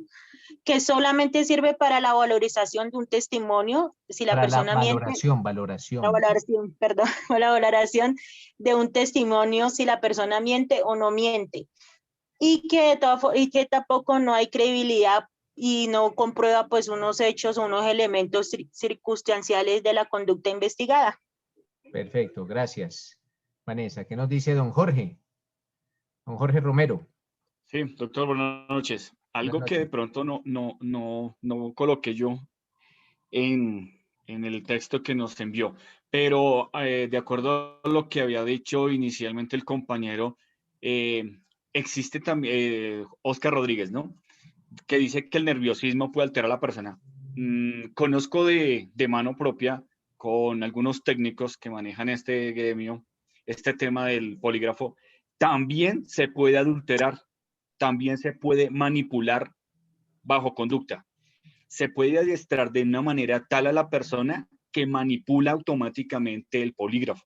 que solamente sirve para la valorización de un testimonio, si la persona miente. Valoración. La valoración, perdón, la valoración de un testimonio, si la persona miente o no miente. Y que tampoco no hay credibilidad y no comprueba pues unos hechos, unos elementos circunstanciales de la conducta investigada. Perfecto, gracias. Vanessa, ¿qué nos dice don Jorge? Don Jorge Romero. Sí, doctor, buenas noches. Algo Buenas que de noches. pronto no coloqué yo en el texto que nos envió, pero de acuerdo a lo que había dicho inicialmente el compañero, existe también Oscar Rodríguez, ¿no? Que dice que el nerviosismo puede alterar a la persona. Conozco de mano propia con algunos técnicos que manejan este gremio, este tema del polígrafo, también se puede adulterar, también se puede manipular bajo conducta. Se puede adiestrar de una manera tal a la persona que manipula automáticamente el polígrafo.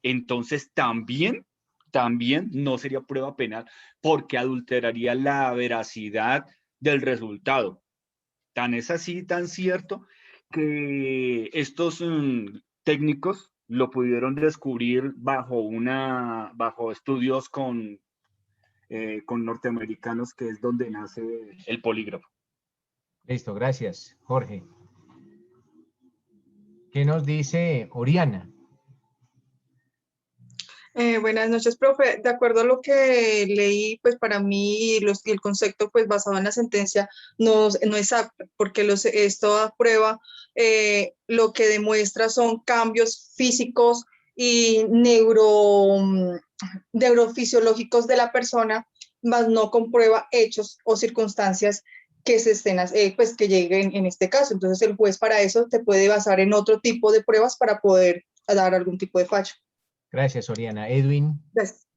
Entonces también también no sería prueba penal porque adulteraría la veracidad del resultado. Tan es así, tan cierto, que estos técnicos lo pudieron descubrir bajo estudios con norteamericanos, que es donde nace el polígrafo. Listo, gracias, Jorge. ¿Qué nos dice Oriana? Buenas noches, profe. De acuerdo a lo que leí, pues para mí y el concepto pues basado en la sentencia no es apto, porque esta prueba lo que demuestra son cambios físicos y neurofisiológicos de la persona, más no comprueba hechos o circunstancias que se estén, pues que lleguen en este caso. Entonces el juez para eso te puede basar en otro tipo de pruebas para poder dar algún tipo de fallo. Gracias, Oriana. Edwin. Gracias.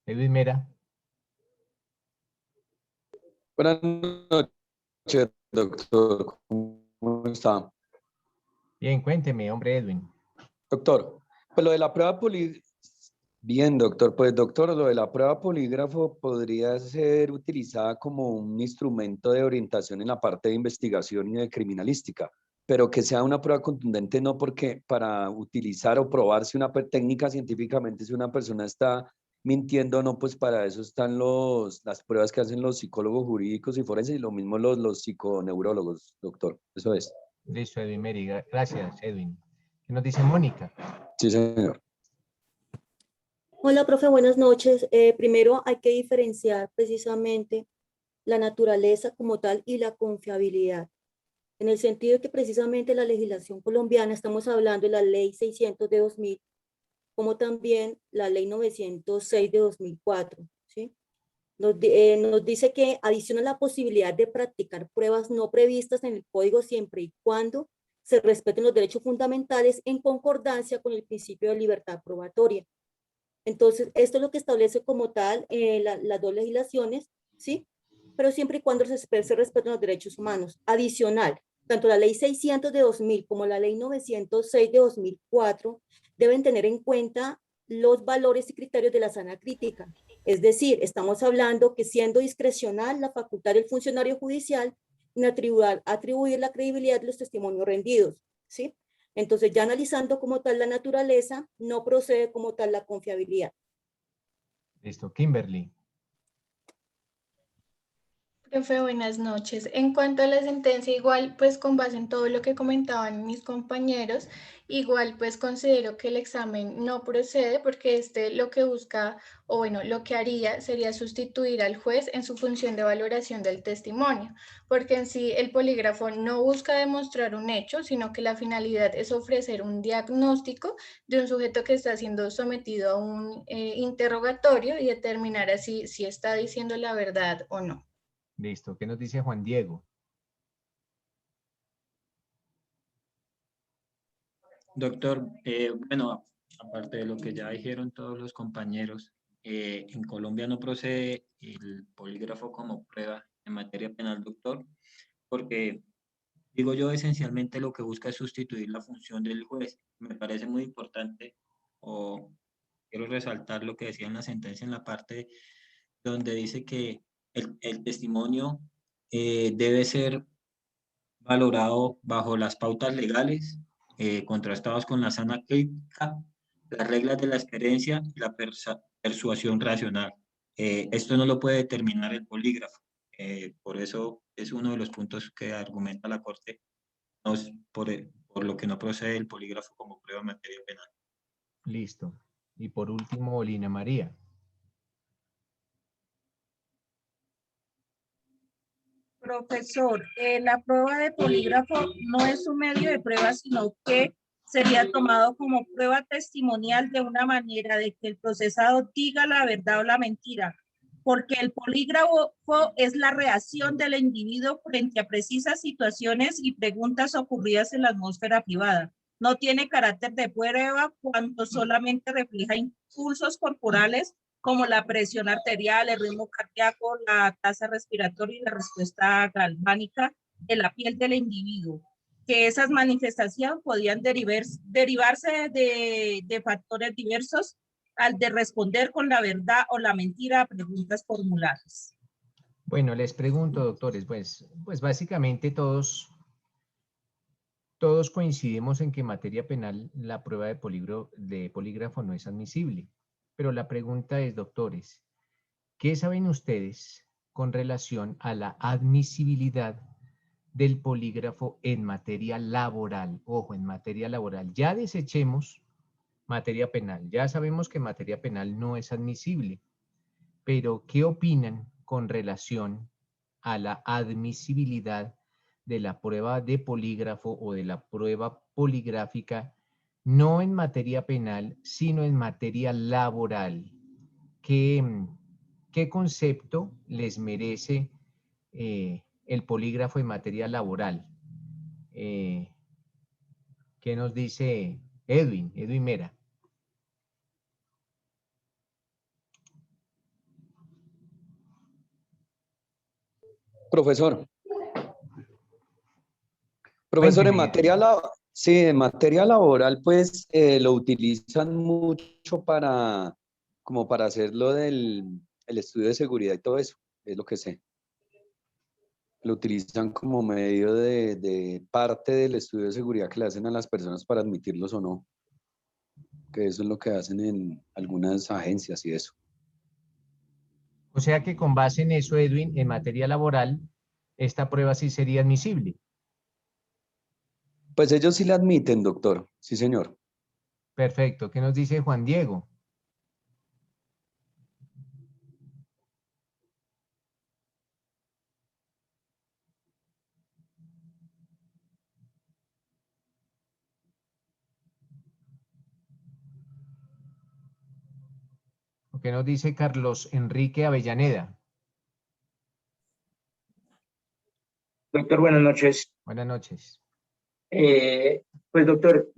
Edwin Mera. Buenas noches, doctor. ¿Cómo está? Bien, cuénteme, hombre Edwin. Doctor, pues lo de la prueba Bien, doctor. Pues, doctor, lo de la prueba polígrafo podría ser utilizada como un instrumento de orientación en la parte de investigación y de criminalística, pero que sea una prueba contundente no, porque para utilizar o probar si una técnica científicamente, si una persona está mintiendo o no, pues para eso están las pruebas que hacen los psicólogos jurídicos y forenses y lo mismo los psiconeurólogos, doctor. Eso es. Listo, Edwin Meri. Gracias, Edwin. ¿Qué nos dice Mónica? Sí, señor. Hola, profe, buenas noches. Primero hay que diferenciar precisamente la naturaleza como tal y la confiabilidad. En el sentido de que precisamente la legislación colombiana, estamos hablando de la ley 600 de 2000, como también la ley 906 de 2004, ¿sí? Nos dice que adiciona la posibilidad de practicar pruebas no previstas en el código siempre y cuando se respeten los derechos fundamentales en concordancia con el principio de libertad probatoria. Entonces, esto es lo que establece como tal las dos legislaciones, ¿sí? Pero siempre y cuando se respeten los derechos humanos. Adicional, tanto la ley 600 de 2000 como la ley 906 de 2004 deben tener en cuenta los valores y criterios de la sana crítica. Es decir, estamos hablando que siendo discrecional la facultad del funcionario judicial en atribuir la credibilidad de los testimonios rendidos, ¿sí? Entonces, ya analizando como tal la naturaleza, no procede como tal la confiabilidad. Listo, Kimberly. Profe, buenas noches. En cuanto a la sentencia, igual, pues con base en todo lo que comentaban mis compañeros, igual pues considero que el examen no procede porque lo que busca, o bueno, lo que haría sería sustituir al juez en su función de valoración del testimonio, porque en sí el polígrafo no busca demostrar un hecho, sino que la finalidad es ofrecer un diagnóstico de un sujeto que está siendo sometido a un interrogatorio y determinar así si está diciendo la verdad o no. Listo. ¿Qué nos dice Juan Diego? Doctor, bueno, aparte de lo que ya dijeron todos los compañeros, en Colombia no procede el polígrafo como prueba en materia penal, doctor, porque digo yo, esencialmente lo que busca es sustituir la función del juez. Me parece muy importante, o quiero resaltar lo que decía en la sentencia en la parte donde dice que el testimonio debe ser valorado bajo las pautas legales, contrastados con la sana crítica, las reglas de la experiencia y la persuasión racional. Esto no lo puede determinar el polígrafo. Por eso es uno de los puntos que argumenta la Corte por lo que no procede el polígrafo como prueba en materia penal. Listo. Y por último, Lina María. Profesor, la prueba de polígrafo no es un medio de prueba, sino que sería tomado como prueba testimonial de una manera de que el procesado diga la verdad o la mentira, porque el polígrafo es la reacción del individuo frente a precisas situaciones y preguntas ocurridas en la atmósfera privada. No tiene carácter de prueba cuando solamente refleja impulsos corporales como la presión arterial, el ritmo cardíaco, la tasa respiratoria y la respuesta galvánica de la piel del individuo. que esas manifestaciones podían derivarse de factores diversos al de responder con la verdad o la mentira a preguntas formuladas. Bueno, les pregunto, doctores, pues básicamente todos coincidimos en que en materia penal la prueba de polígrafo no es admisible. Pero la pregunta es, doctores, ¿qué saben ustedes con relación a la admisibilidad del polígrafo en materia laboral? Ojo, en materia laboral. Ya desechemos materia penal. Ya sabemos que en materia penal no es admisible. Pero, ¿qué opinan con relación a la admisibilidad de la prueba de polígrafo o de la prueba poligráfica, no en materia penal, sino en materia laboral? ¿Qué concepto les merece el polígrafo en materia laboral? ¿Qué nos dice Edwin Mera? Profesor, Cuénteme, en materia, sí, en materia laboral, pues lo utilizan mucho como para hacer lo del el estudio de seguridad y todo eso, es lo que sé. Lo utilizan como medio de parte del estudio de seguridad que le hacen a las personas para admitirlos o no. Que eso es lo que hacen en algunas agencias y eso. O sea que con base en eso, Edwin, en materia laboral, esta prueba sí sería admisible. Pues ellos sí la admiten, doctor. Sí, señor. Perfecto. ¿Qué nos dice Juan Diego? ¿Qué nos dice Carlos Enrique Avellaneda? Doctor, buenas noches. Buenas noches. Pues doctor,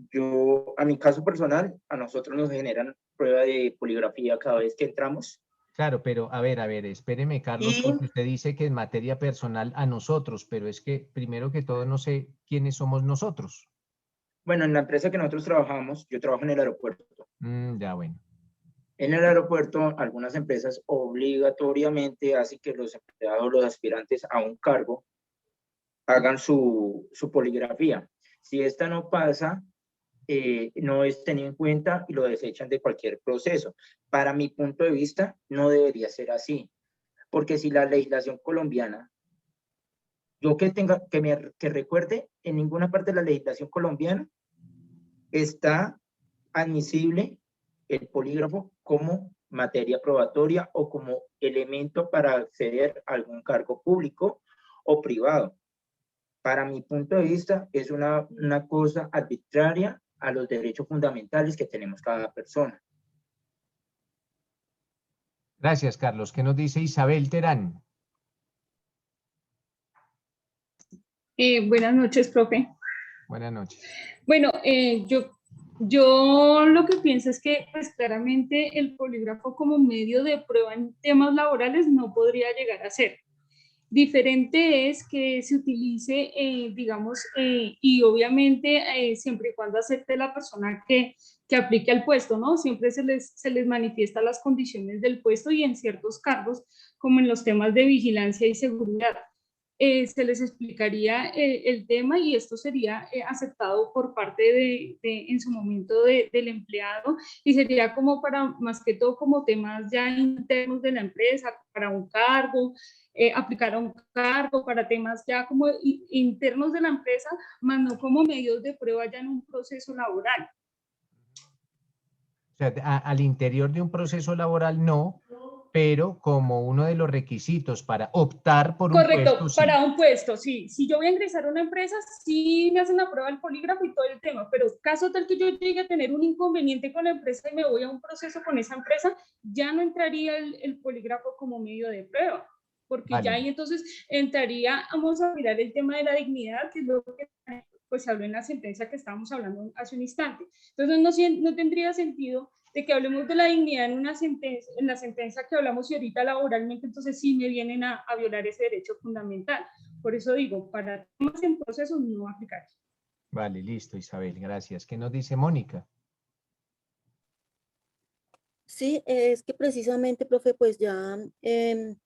a mi caso personal, a nosotros nos generan prueba de poligrafía cada vez que entramos. Claro, pero a ver, espéreme, Carlos, porque usted dice que en materia personal a nosotros, pero es que primero que todo no sé quiénes somos nosotros. Bueno, en la empresa que nosotros trabajamos, yo trabajo en el aeropuerto. Ya, bueno. En el aeropuerto, algunas empresas obligatoriamente hacen que los empleados, los aspirantes a un cargo, hagan su poligrafía. Si esta no pasa, no es tenido en cuenta y lo desechan de cualquier proceso. Para mi punto de vista, no debería ser así, porque si la legislación colombiana, yo que recuerde, en ninguna parte de la legislación colombiana está admisible el polígrafo como materia probatoria o como elemento para acceder a algún cargo público o privado. Para mi punto de vista, es una cosa arbitraria a los derechos fundamentales que tenemos cada persona. Gracias, Carlos. ¿Qué nos dice Isabel Terán? Buenas noches, profe. Buenas noches. Bueno, yo lo que pienso es que pues claramente el polígrafo como medio de prueba en temas laborales no podría llegar a ser. Diferente es que se utilice, digamos, y obviamente siempre y cuando acepte la persona que aplique al puesto, ¿no? Siempre se les manifiesta las condiciones del puesto y en ciertos cargos, como en los temas de vigilancia y seguridad. Se les explicaría el tema y esto sería aceptado por parte en su momento del empleado y sería como para, más que todo, como temas ya internos de la empresa, para un cargo, aplicar a un cargo, para temas ya como internos de la empresa, más no como medios de prueba ya en un proceso laboral. O sea, al interior de un proceso laboral no, pero como uno de los requisitos para optar por un puesto. Correcto, para un puesto, sí. Si yo voy a ingresar a una empresa, sí me hacen la prueba del polígrafo y todo el tema, pero caso tal que yo llegue a tener un inconveniente con la empresa y me voy a un proceso con esa empresa, ya no entraría el polígrafo como medio de prueba, porque ya ahí entonces entraría, vamos a mirar el tema de la dignidad, que es lo que pues se habló en la sentencia que estábamos hablando hace un instante. Entonces no tendría sentido de que hablemos de la dignidad en la sentencia que hablamos y ahorita laboralmente, entonces sí me vienen a violar ese derecho fundamental. Por eso digo, para temas en proceso no aplicar. Vale, listo, Isabel, gracias. ¿Qué nos dice Mónica? Sí, es que precisamente, profe, pues ya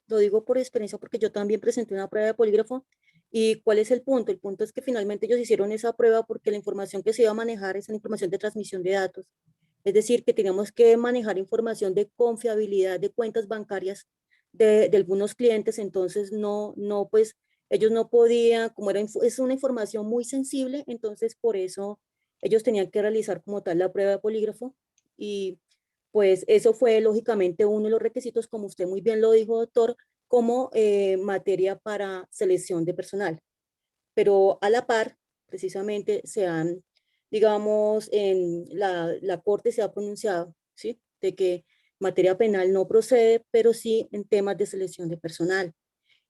lo digo por experiencia porque yo también presenté una prueba de polígrafo. ¿Y cuál es el punto? El punto es que finalmente ellos hicieron esa prueba porque la información que se iba a manejar es la información de transmisión de datos. Es decir, que teníamos que manejar información de confiabilidad de cuentas bancarias de algunos clientes, entonces pues ellos no podían, como es una información muy sensible, entonces por eso ellos tenían que realizar como tal la prueba de polígrafo y pues eso fue lógicamente uno de los requisitos, como usted muy bien lo dijo, doctor, como materia para selección de personal. Pero a la par, precisamente, digamos, en la Corte se ha pronunciado, ¿sí? De que materia penal no procede, pero sí en temas de selección de personal.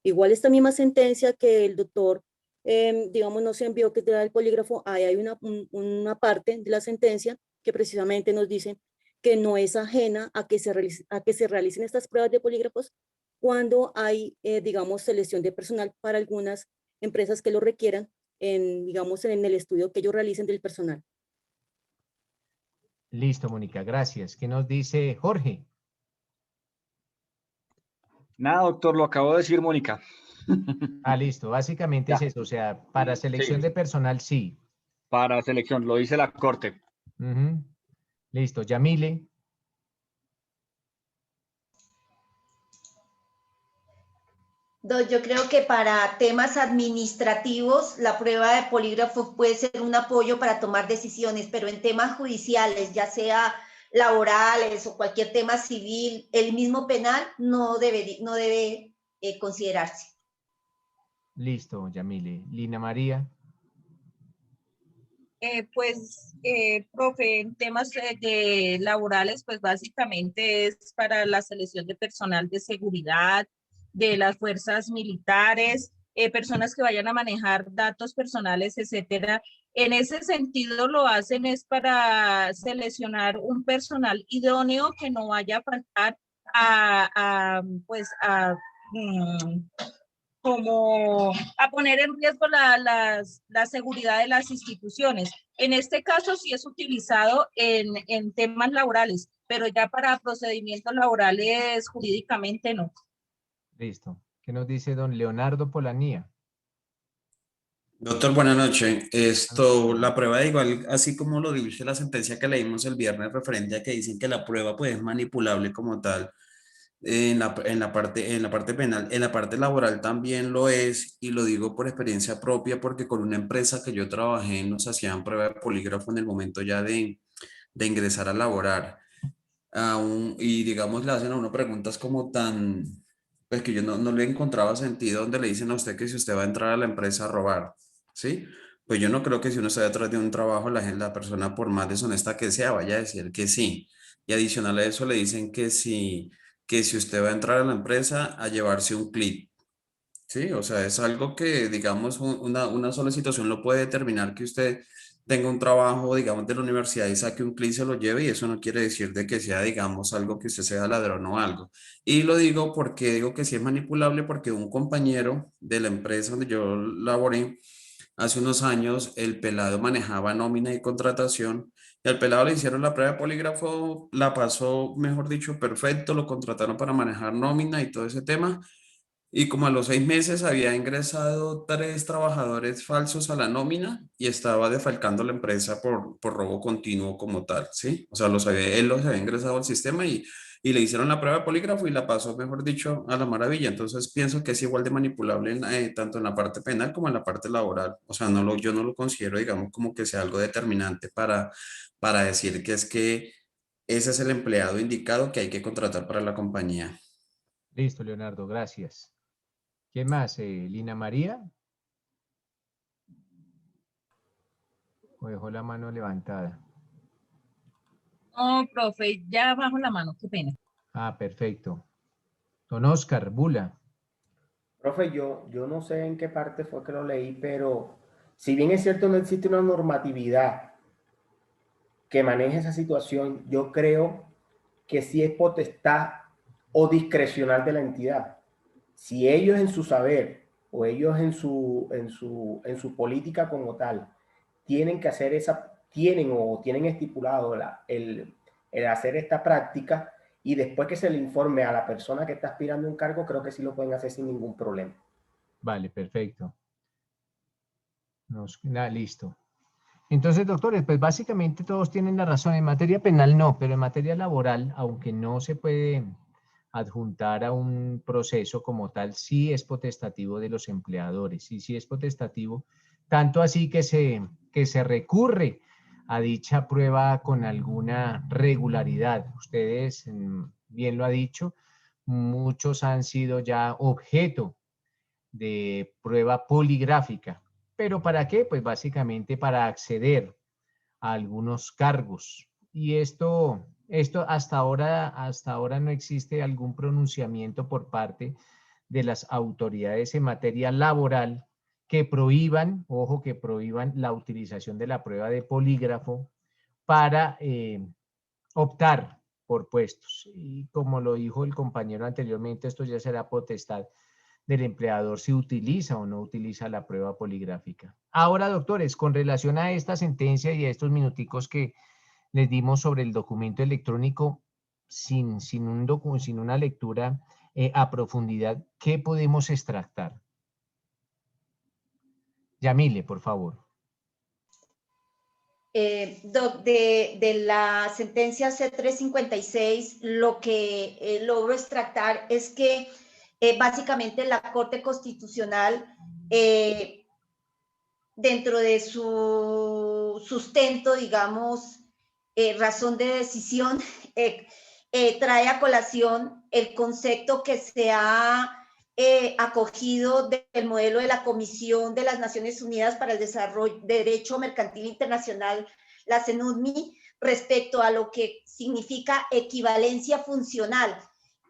Igual esta misma sentencia que el doctor, digamos, nos envió que te da el polígrafo, ahí hay una parte de la sentencia que precisamente nos dice que no es ajena a que se realicen estas pruebas de polígrafos cuando hay, digamos, selección de personal para algunas empresas que lo requieran, digamos, en el estudio que ellos realicen del personal. Listo, Mónica, gracias. ¿Qué nos dice Jorge? Nada, doctor, lo acabo de decir, Mónica. Ah, listo. Básicamente es eso. O sea, para selección de personal, sí. Para selección, lo dice la Corte. Ujú. Listo. Yamile. Yo creo que para temas administrativos la prueba de polígrafo puede ser un apoyo para tomar decisiones, pero en temas judiciales, ya sea laborales o cualquier tema civil, el mismo penal no debe considerarse. Listo, Yamile. Lina María. Profe, en temas de laborales, pues básicamente es para la selección de personal de seguridad, de las fuerzas militares, personas que vayan a manejar datos personales, etcétera. En ese sentido lo hacen es para seleccionar un personal idóneo que no vaya a faltar como a poner en riesgo la seguridad de las instituciones. En este caso sí es utilizado en temas laborales, pero ya para procedimientos laborales jurídicamente no. Listo. ¿Qué nos dice don Leonardo Polanía? Doctor, buenas noches. La prueba igual, así como lo dice la sentencia que leímos el viernes referente a que dicen que la prueba pues es manipulable como tal en la parte penal, en la parte laboral también lo es y lo digo por experiencia propia porque con una empresa que yo trabajé nos hacían prueba de polígrafo en el momento ya de ingresar a laborar. Y digamos le hacen a uno preguntas como tan, pues que yo no le encontraba sentido donde le dicen a usted que si usted va a entrar a la empresa a robar, ¿sí? Pues yo no creo que si uno está detrás de un trabajo, la persona por más deshonesta que sea, vaya a decir que sí. Y adicional a eso le dicen que si usted va a entrar a la empresa a llevarse un clip, ¿sí? O sea, es algo que, digamos, una sola situación lo puede determinar que usted tenga un trabajo, digamos, de la universidad y saque un clip y se lo lleve y eso no quiere decir de que sea, digamos, algo que usted sea ladrón o algo. Y lo digo porque digo que sí es manipulable porque un compañero de la empresa donde yo laboré hace unos años, el pelado manejaba nómina y contratación y al pelado le hicieron la prueba de polígrafo, la pasó, mejor dicho, perfecto, lo contrataron para manejar nómina y todo ese tema. Y como a los 6 meses había ingresado 3 trabajadores falsos a la nómina y estaba defalcando la empresa por robo continuo como tal, ¿sí? O sea, él los había ingresado al sistema y le hicieron la prueba de polígrafo y la pasó, mejor dicho, a la maravilla. Entonces pienso que es igual de manipulable tanto en la parte penal como en la parte laboral. O sea, yo no lo considero, digamos, como que sea algo determinante para decir que es que ese es el empleado indicado que hay que contratar para la compañía. Listo, Leonardo, gracias. ¿Quién más? ¿Lina María? ¿O dejó la mano levantada? No, profe, ya bajo la mano, qué pena. Ah, perfecto. Don Oscar Bula. Profe, yo no sé en qué parte fue que lo leí, pero si bien es cierto no existe una normatividad que maneje esa situación, yo creo que sí es potestad o discrecional de la entidad. Si ellos en su saber o ellos en su política como tal tienen que hacer tienen estipulado el hacer esta práctica, y después que se le informe a la persona que está aspirando a un cargo, creo que sí lo pueden hacer sin ningún problema. Vale, perfecto. Listo. Entonces, doctores, pues básicamente todos tienen la razón. En materia penal no, pero en materia laboral, aunque no se puede adjuntar a un proceso como tal, sí es potestativo de los empleadores, sí es potestativo, tanto así que se recurre a dicha prueba con alguna regularidad. Ustedes, bien lo ha dicho, muchos han sido ya objeto de prueba poligráfica. ¿Pero para qué? Pues básicamente para acceder a algunos cargos. Y esto hasta ahora no existe algún pronunciamiento por parte de las autoridades en materia laboral que prohíban, ojo, que prohíban la utilización de la prueba de polígrafo para optar por puestos. Y como lo dijo el compañero anteriormente, esto ya será potestad del empleador si utiliza o no utiliza la prueba poligráfica. Ahora, doctores, con relación a esta sentencia y a estos minuticos que les dimos sobre el documento electrónico sin una lectura a profundidad, ¿qué podemos extractar? Yamile, por favor. De la sentencia C356, lo que logro extractar es que básicamente la Corte Constitucional, dentro de su sustento, digamos, razón de decisión, trae a colación el concepto que se ha acogido del modelo de la Comisión de las Naciones Unidas para el Desarrollo de Derecho Mercantil Internacional, la CENUDMI, respecto a lo que significa equivalencia funcional,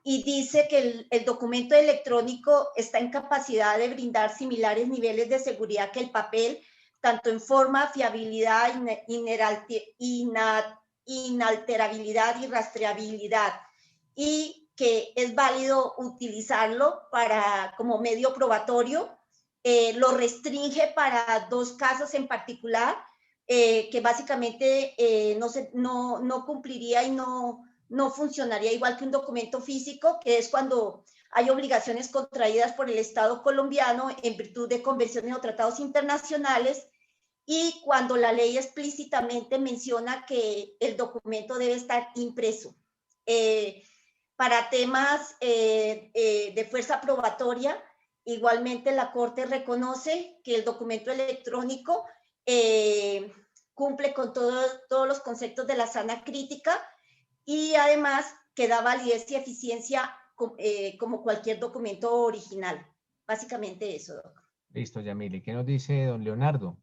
y dice que el documento electrónico está en capacidad de brindar similares niveles de seguridad que el papel, tanto en forma, fiabilidad, inalterabilidad y rastreabilidad, y que es válido utilizarlo como medio probatorio. Lo restringe para dos casos en particular, que básicamente no cumpliría y no funcionaría igual que un documento físico, que es cuando hay obligaciones contraídas por el Estado colombiano en virtud de convenciones o tratados internacionales, y cuando la ley explícitamente menciona que el documento debe estar impreso. Para temas de fuerza probatoria, igualmente la Corte reconoce que el documento electrónico cumple con todos los conceptos de la sana crítica, y además que da validez y eficiencia como cualquier documento original. Básicamente eso, doctor. Listo, Yamile. ¿Qué nos dice don Leonardo?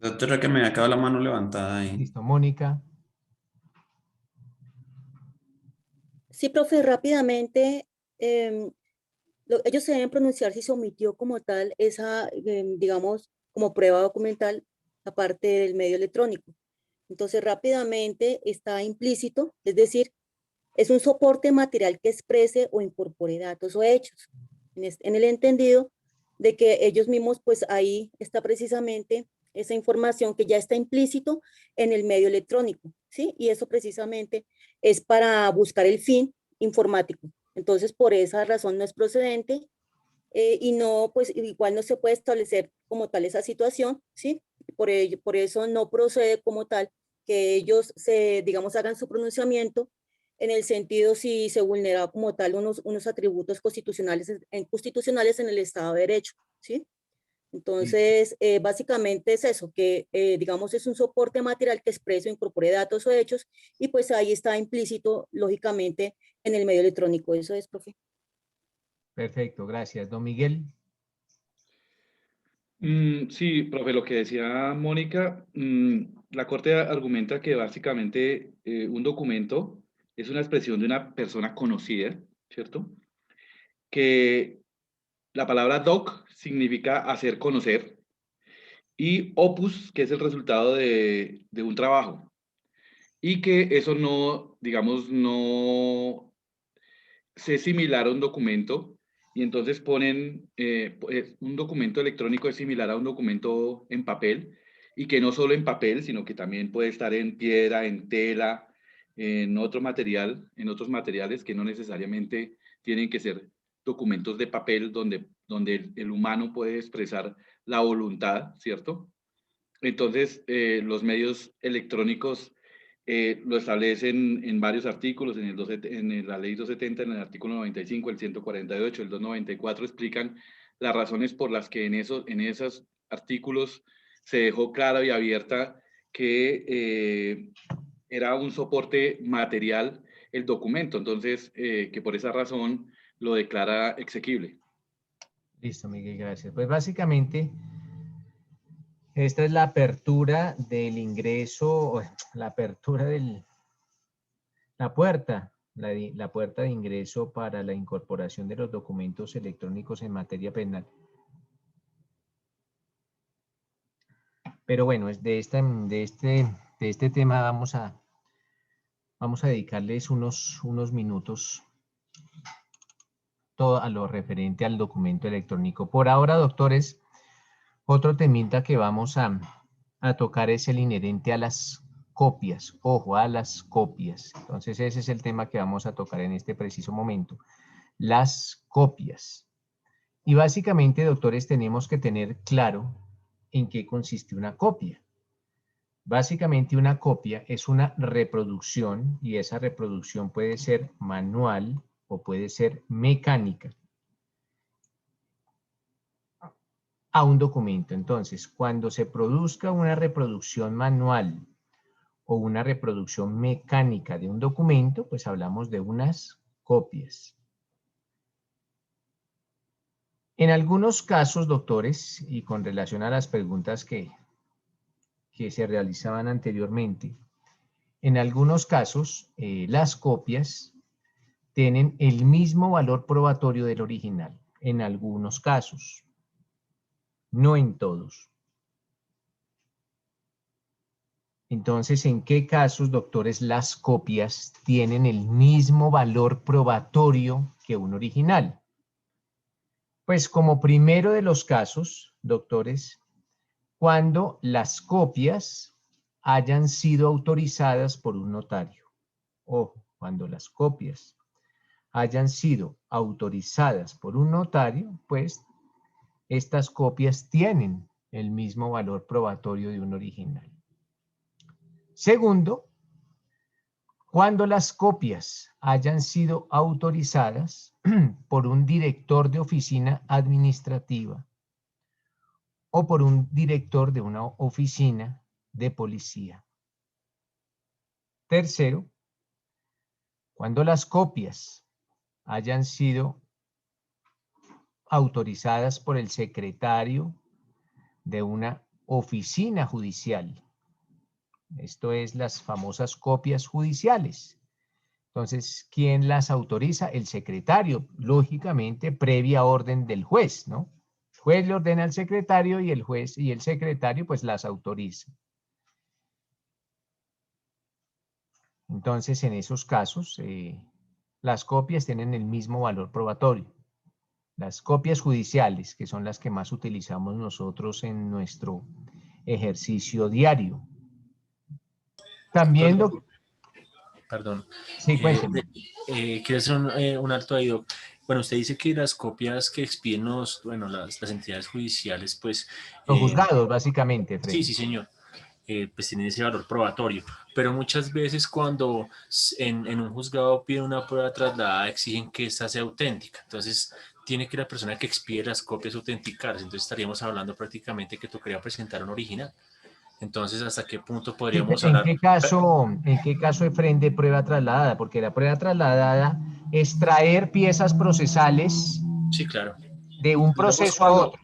Doctora, que me acaba la mano levantada ahí. Listo, Mónica. Sí, profe, rápidamente, ellos se deben pronunciar si se omitió como tal esa, digamos, como prueba documental, aparte del medio electrónico. Entonces, rápidamente está implícito, es decir, es un soporte material que exprese o incorpore datos o hechos, en el entendido de que ellos mismos, pues ahí está precisamente esa información que ya está implícito en el medio electrónico, ¿sí? Y eso precisamente es para buscar el fin informático. Entonces, por esa razón no es procedente y no, pues igual no se puede establecer como tal esa situación, ¿sí? Por eso no procede como tal que ellos digamos, hagan su pronunciamiento en el sentido si se vulnera como tal unos atributos constitucionales en el Estado de Derecho, ¿sí? Entonces, básicamente es eso, que digamos es un soporte material que expresa o incorpore datos o hechos, y pues ahí está implícito, lógicamente, en el medio electrónico. Eso es, profe. Perfecto, gracias. Don Miguel. Sí, profe, lo que decía Mónica, la Corte argumenta que básicamente un documento es una expresión de una persona conocida, ¿cierto? Que la palabra doc significa hacer conocer, y opus, que es el resultado de un trabajo. Y que eso no, digamos, no es similar a un documento y entonces ponen un documento electrónico es similar a un documento en papel y que no solo en papel, sino que también puede estar en piedra, en tela, en otro material, en otros materiales que no necesariamente tienen que ser documentos de papel donde el humano puede expresar la voluntad, ¿cierto? Entonces, los medios electrónicos lo establecen en varios artículos, en la ley 270, en el artículo 95, el 148, el 294, explican las razones por las que en esos artículos se dejó clara y abierta que era un soporte material el documento, entonces que por esa razón lo declara exequible. Listo, Miguel, gracias. Pues básicamente, esta es la apertura del ingreso, la apertura la puerta de ingreso para la incorporación de los documentos electrónicos en materia penal. Pero bueno, de este tema vamos a dedicarles unos minutos todo a lo referente al documento electrónico. Por ahora, doctores, otro temita que vamos a tocar es el inherente a las copias. Ojo, a las copias. Entonces, ese es el tema que vamos a tocar en este preciso momento. Las copias. Y básicamente, doctores, tenemos que tener claro en qué consiste una copia. Básicamente, una copia es una reproducción y esa reproducción puede ser manual o puede ser mecánica a un documento. Entonces, cuando se produzca una reproducción manual o una reproducción mecánica de un documento, pues hablamos de unas copias. En algunos casos, doctores, y con relación a las preguntas que se realizaban anteriormente, en algunos casos las copias tienen el mismo valor probatorio del original. En algunos casos, no en todos. Entonces, ¿en qué casos, doctores, las copias tienen el mismo valor probatorio que un original? Pues como primero de los casos, doctores, cuando las copias hayan sido autorizadas por un notario. Ojo, cuando las copias hayan sido autorizadas por un notario, pues estas copias tienen el mismo valor probatorio de un original. Segundo, cuando las copias hayan sido autorizadas por un director de oficina administrativa o por un director de una oficina de policía. Tercero, cuando las copias hayan sido autorizadas por el secretario de una oficina judicial. Esto es las famosas copias judiciales. Entonces, ¿quién las autoriza? El secretario, lógicamente, previa orden del juez, ¿no? El juez le ordena al secretario y el juez y el secretario pues las autoriza. Entonces, en esos casos, las copias tienen el mismo valor probatorio. Las copias judiciales, que son las que más utilizamos nosotros en nuestro ejercicio diario. También, Perdón. Sí, cuénteme. Quiero hacer un alto ahí, Doc. Bueno, usted dice que las copias que expiden las entidades judiciales, pues... Los juzgados, básicamente, Fred. Sí, sí, señor. Pues tienen ese valor probatorio. Pero muchas veces cuando en un juzgado piden una prueba trasladada, exigen que esta sea auténtica. Entonces, tiene que la persona que expide las copias autenticarse. Entonces, estaríamos hablando prácticamente que tocaría presentar un original. Entonces, ¿hasta qué punto podríamos hablar? ¿En qué caso Efren de prueba trasladada? Porque la prueba trasladada es traer piezas procesales, sí, claro, de un proceso a otro.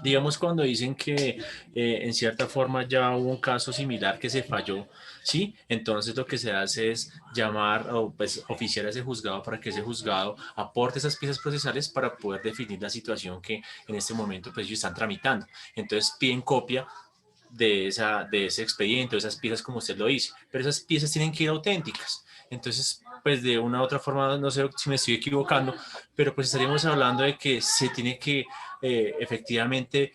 Digamos cuando dicen que en cierta forma ya hubo un caso similar que se falló, ¿sí? Entonces lo que se hace es llamar o pues oficiar a ese juzgado para que ese juzgado aporte esas piezas procesales para poder definir la situación que en este momento pues ellos están tramitando. Entonces piden copia de ese expediente, o esas piezas como usted lo dice, pero esas piezas tienen que ir auténticas. Entonces, pues de una u otra forma, no sé si me estoy equivocando, pero pues estaríamos hablando de que se tiene que efectivamente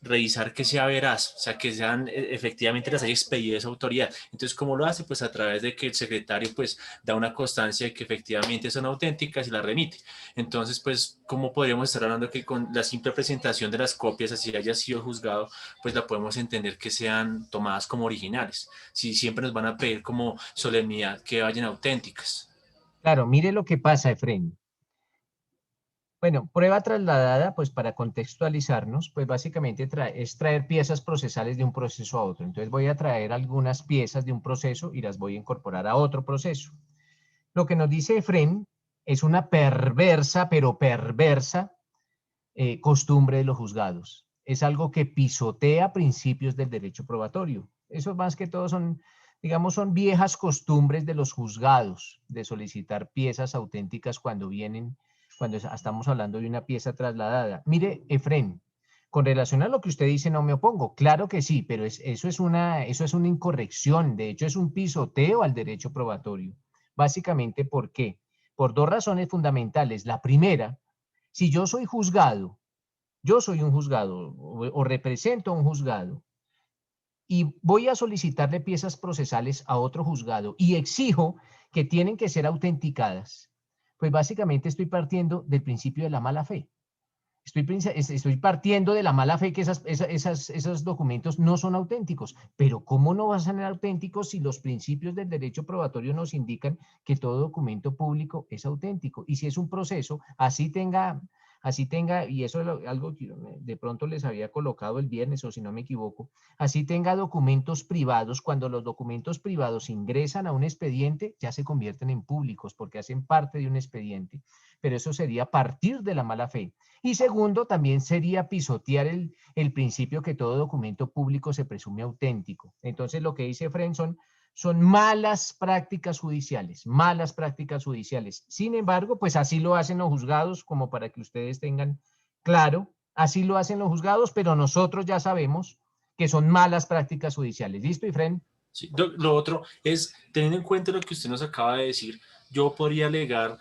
revisar que sea veraz, o sea, que sean efectivamente las haya expedido esa autoridad. Entonces, ¿cómo lo hace? Pues a través de que el secretario pues da una constancia de que efectivamente son auténticas y la remite. Entonces, pues, ¿cómo podríamos estar hablando que con la simple presentación de las copias, así haya sido juzgado, pues la podemos entender que sean tomadas como originales? Si siempre nos van a pedir como solemnidad que vayan auténticas. Claro, mire lo que pasa, Efren. Bueno, prueba trasladada, pues para contextualizarnos, pues básicamente es traer piezas procesales de un proceso a otro. Entonces voy a traer algunas piezas de un proceso y las voy a incorporar a otro proceso. Lo que nos dice Efren es una perversa, pero perversa costumbre de los juzgados. Es algo que pisotea principios del derecho probatorio. Eso más que todo son, digamos, son viejas costumbres de los juzgados de solicitar piezas auténticas cuando estamos hablando de una pieza trasladada. Mire, Efren, con relación a lo que usted dice, no me opongo. Claro que sí, pero eso es una incorrección. De hecho, es un pisoteo al derecho probatorio. Básicamente, ¿por qué? Por dos razones fundamentales. La primera, si yo soy juzgado, yo soy un juzgado o represento a un juzgado y voy a solicitarle piezas procesales a otro juzgado y exijo que tienen que ser autenticadas, pues básicamente estoy partiendo del principio de la mala fe. Estoy partiendo de la mala fe que esos documentos no son auténticos. Pero ¿cómo no van a ser auténticos si los principios del derecho probatorio nos indican que todo documento público es auténtico? Y si es un proceso, así tenga, y eso es algo que de pronto les había colocado el viernes, o si no me equivoco, así tenga documentos privados, cuando los documentos privados ingresan a un expediente, ya se convierten en públicos porque hacen parte de un expediente. Pero eso sería partir de la mala fe. Y segundo, también sería pisotear el principio que todo documento público se presume auténtico. Entonces, lo que dice Efren son malas prácticas judiciales, malas prácticas judiciales. Sin embargo, pues así lo hacen los juzgados, como para que ustedes tengan claro, así lo hacen los juzgados, pero nosotros ya sabemos que son malas prácticas judiciales. ¿Listo, Efren? Sí, lo otro es, teniendo en cuenta lo que usted nos acaba de decir, yo podría alegar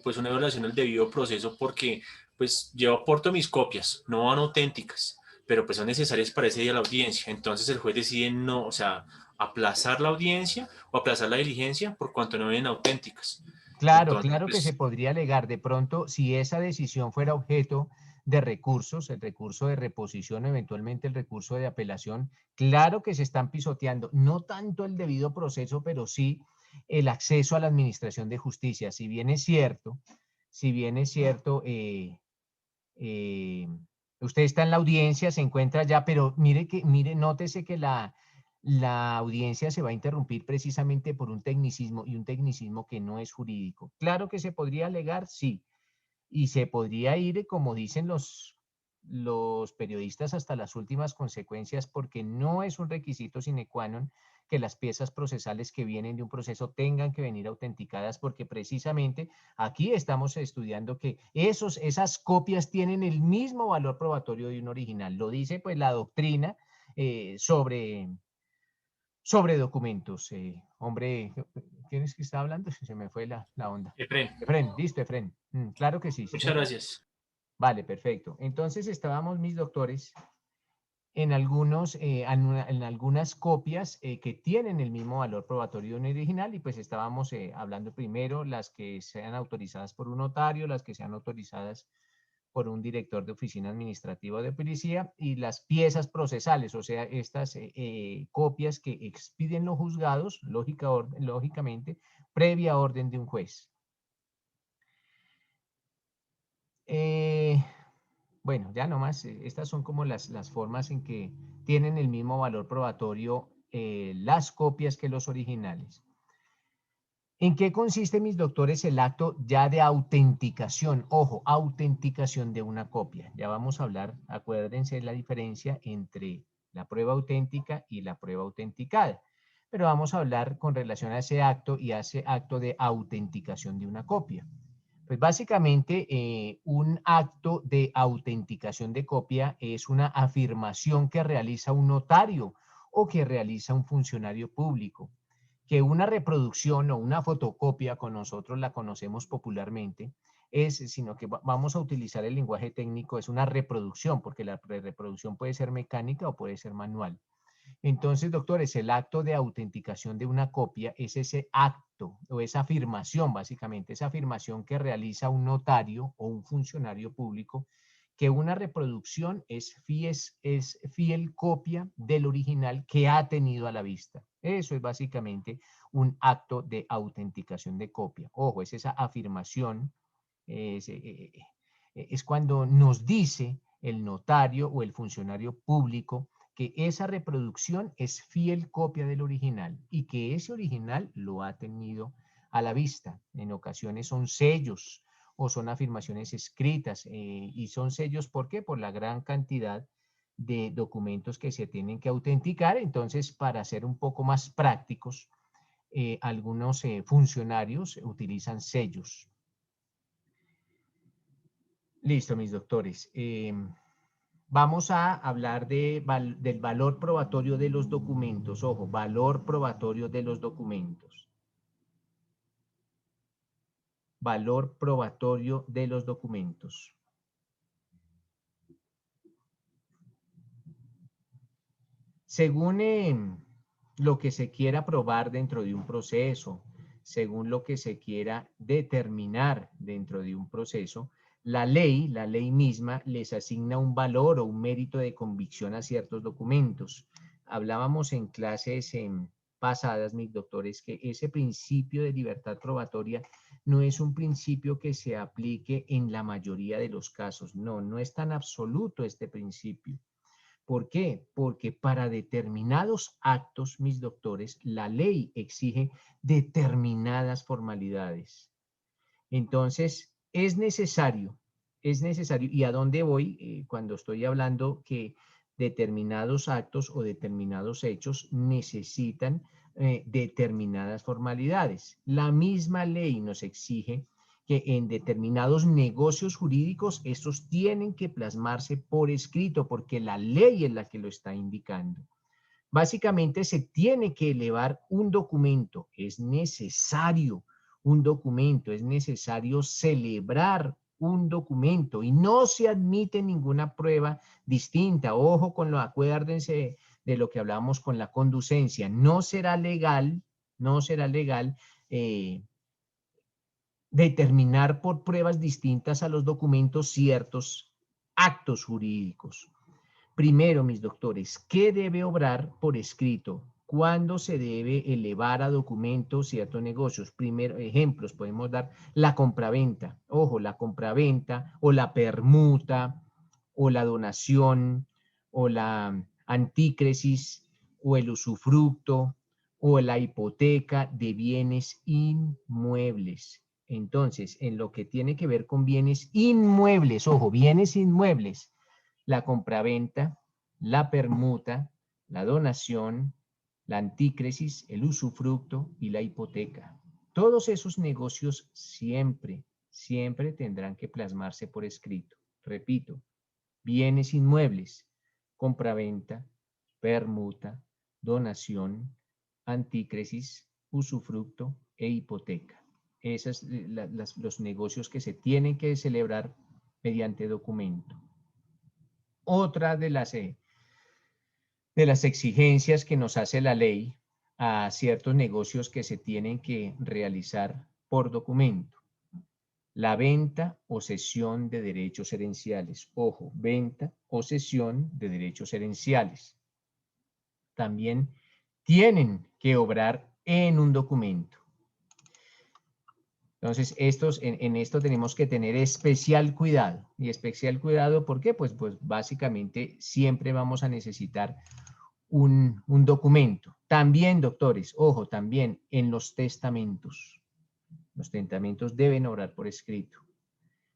pues una violación del debido proceso porque pues yo aporto mis copias, no van auténticas, pero pues son necesarias para ese día de la audiencia. Entonces el juez decide no, o sea, aplazar la audiencia o aplazar la diligencia por cuanto no vienen auténticas. Claro, Entonces, claro que se podría alegar. De pronto, si esa decisión fuera objeto de recursos, el recurso de reposición, eventualmente el recurso de apelación, claro que se están pisoteando, no tanto el debido proceso, pero sí el acceso a la administración de justicia. Si bien es cierto, usted está en la audiencia, se encuentra ya, pero mire, nótese que la audiencia se va a interrumpir precisamente por un tecnicismo y un tecnicismo que no es jurídico. Claro que se podría alegar, sí, y se podría ir, como dicen los periodistas, hasta las últimas consecuencias, porque no es un requisito sine qua non que las piezas procesales que vienen de un proceso tengan que venir autenticadas, porque precisamente aquí estamos estudiando que esas copias tienen el mismo valor probatorio de un original. Lo dice pues la doctrina sobre documentos. Hombre, ¿quién es que está hablando? Se me fue la onda. Efren. Efren, listo, Efren. Claro que sí. Muchas señor. gracias. Vale, perfecto. Entonces estábamos, mis doctores, en algunas copias que tienen el mismo valor probatorio de un original, y pues estábamos hablando primero las que sean autorizadas por un notario, las que sean autorizadas por un director de oficina administrativa de policía, y las piezas procesales, o sea, estas copias que expiden los juzgados, lógicamente, previa orden de un juez. Bueno, ya nomás, estas son como las formas en que tienen el mismo valor probatorio las copias que los originales. ¿En qué consiste, mis doctores, el acto ya de autenticación? Ojo, autenticación de una copia. Ya vamos a hablar, acuérdense la diferencia entre la prueba auténtica y la prueba autenticada. Pero vamos a hablar con relación a ese acto y a ese acto de autenticación de una copia. Pues básicamente un acto de autenticación de copia es una afirmación que realiza un notario o que realiza un funcionario público, que una reproducción o una fotocopia, con nosotros la conocemos popularmente, sino que vamos a utilizar el lenguaje técnico, es una reproducción, porque la reproducción puede ser mecánica o puede ser manual. Entonces, doctores, el acto de autenticación de una copia es ese acto o esa afirmación, básicamente, esa afirmación que realiza un notario o un funcionario público, que una reproducción es fiel copia del original que ha tenido a la vista. Eso es básicamente un acto de autenticación de copia. Ojo, es esa afirmación, es cuando nos dice el notario o el funcionario público que esa reproducción es fiel copia del original y que ese original lo ha tenido a la vista. En ocasiones son sellos o son afirmaciones escritas y son sellos, ¿por qué? Por la gran cantidad de documentos que se tienen que autenticar. Entonces, para ser un poco más prácticos, algunos funcionarios utilizan sellos. Listo, mis doctores. Vamos a hablar del valor probatorio de los documentos. Ojo, valor probatorio de los documentos. Valor probatorio de los documentos. Según lo que se quiera probar dentro de un proceso, según lo que se quiera determinar dentro de un proceso, la ley misma les asigna un valor o un mérito de convicción a ciertos documentos. Hablábamos en clases pasadas, mis doctores, que ese principio de libertad probatoria no es un principio que se aplique en la mayoría de los casos. No, no es tan absoluto este principio. ¿Por qué? Porque para determinados actos, mis doctores, la ley exige determinadas formalidades. Entonces, es necesario, ¿y a dónde voy? Cuando estoy hablando que determinados actos o determinados hechos necesitan determinadas formalidades. La misma ley nos exige que en determinados negocios jurídicos estos tienen que plasmarse por escrito, porque la ley es la que lo está indicando. Básicamente se tiene que elevar un documento, es necesario un documento, es necesario celebrar un documento y no se admite ninguna prueba distinta. Ojo con lo, acuérdense de lo que hablamos con la conducencia, no será legal determinar por pruebas distintas a los documentos ciertos actos jurídicos. Primero, mis doctores, ¿qué debe obrar por escrito? ¿Cuándo se debe elevar a documento ciertos negocios? Primero, ejemplos, podemos dar la compraventa. Ojo, la compraventa o la permuta o la donación o la antícresis o el usufructo o la hipoteca de bienes inmuebles. Entonces, en lo que tiene que ver con bienes inmuebles, ojo, bienes inmuebles, la compraventa, la permuta, la donación, la antícresis, el usufructo y la hipoteca. Todos esos negocios siempre tendrán que plasmarse por escrito. Repito, bienes inmuebles, compraventa, permuta, donación, antícresis, usufructo e hipoteca. Esos son los negocios que se tienen que celebrar mediante documento. Otra de las exigencias que nos hace la ley a ciertos negocios que se tienen que realizar por documento. La venta o cesión de derechos herenciales. Ojo, venta o cesión de derechos herenciales. También tienen que obrar en un documento. Entonces, en esto tenemos que tener especial cuidado. Y especial cuidado, ¿por qué? Pues básicamente siempre vamos a necesitar un documento. También, doctores, ojo, también en los testamentos. Los testamentos deben obrar por escrito.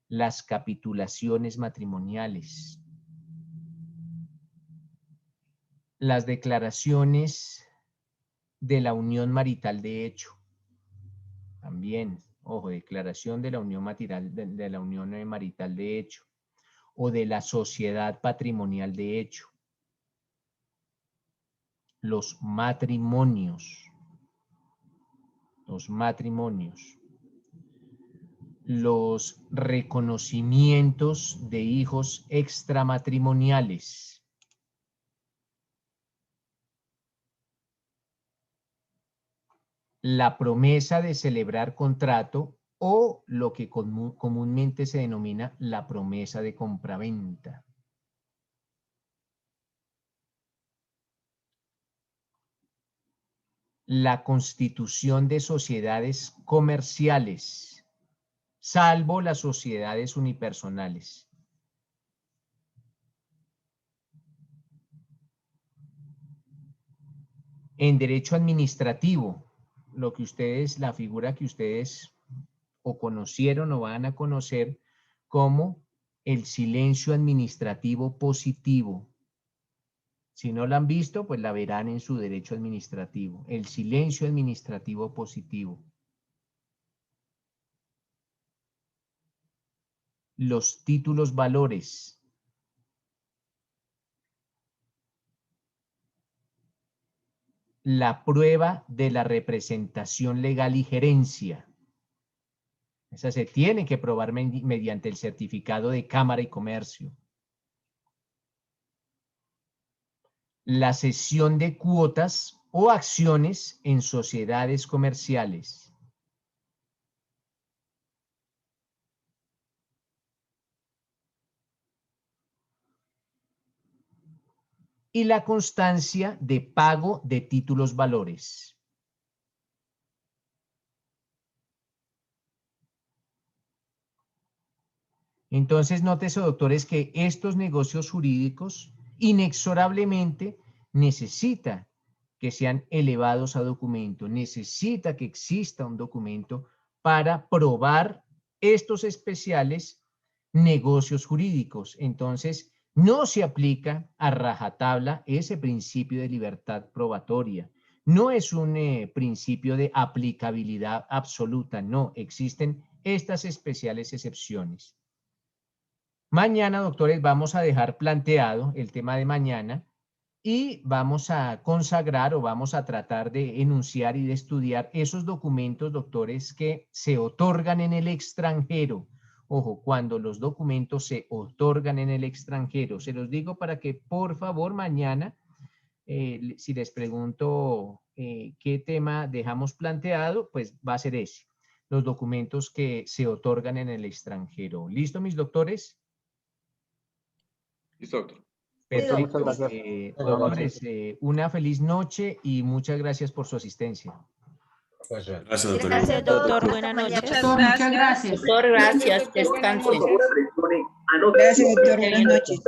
Las capitulaciones matrimoniales. Las declaraciones de la unión marital de hecho. También, ojo, declaración de la unión marital de hecho. O de la sociedad patrimonial de hecho. Los matrimonios. los matrimonios, los reconocimientos de hijos extramatrimoniales, la promesa de celebrar contrato o lo que comúnmente se denomina la promesa de compraventa. La constitución de sociedades comerciales, salvo las sociedades unipersonales. En derecho administrativo, lo que ustedes, la figura que ustedes o conocieron o van a conocer como el silencio administrativo positivo. Si no la han visto, pues la verán en su derecho administrativo. El silencio administrativo positivo. Los títulos valores. La prueba de la representación legal y gerencia. Esa se tiene que probar mediante el certificado de Cámara y Comercio. La cesión de cuotas o acciones en sociedades comerciales. Y la constancia de pago de títulos valores. Entonces, nótese, doctores, que estos negocios jurídicos inexorablemente necesita que sean elevados a documento, necesita que exista un documento para probar estos especiales negocios jurídicos. Entonces, no se aplica a rajatabla ese principio de libertad probatoria. No es un principio de aplicabilidad absoluta, no, existen estas especiales excepciones. Mañana, doctores, vamos a dejar planteado el tema de mañana y vamos a consagrar o vamos a tratar de enunciar y de estudiar esos documentos, doctores, que se otorgan en el extranjero. Ojo, cuando los documentos se otorgan en el extranjero. Se los digo para que, por favor, mañana, si les pregunto qué tema dejamos planteado, pues va a ser ese. Los documentos que se otorgan en el extranjero. ¿Listo, mis doctores? Listo, doctor. Perfecto. Muchas gracias. Doctores, una feliz noche y muchas gracias por su asistencia. Gracias, doctor. Gracias, Doctor, buenas noches. Muchas gracias. Doctor, gracias. Descanse. Gracias, doctor. Buenas noches.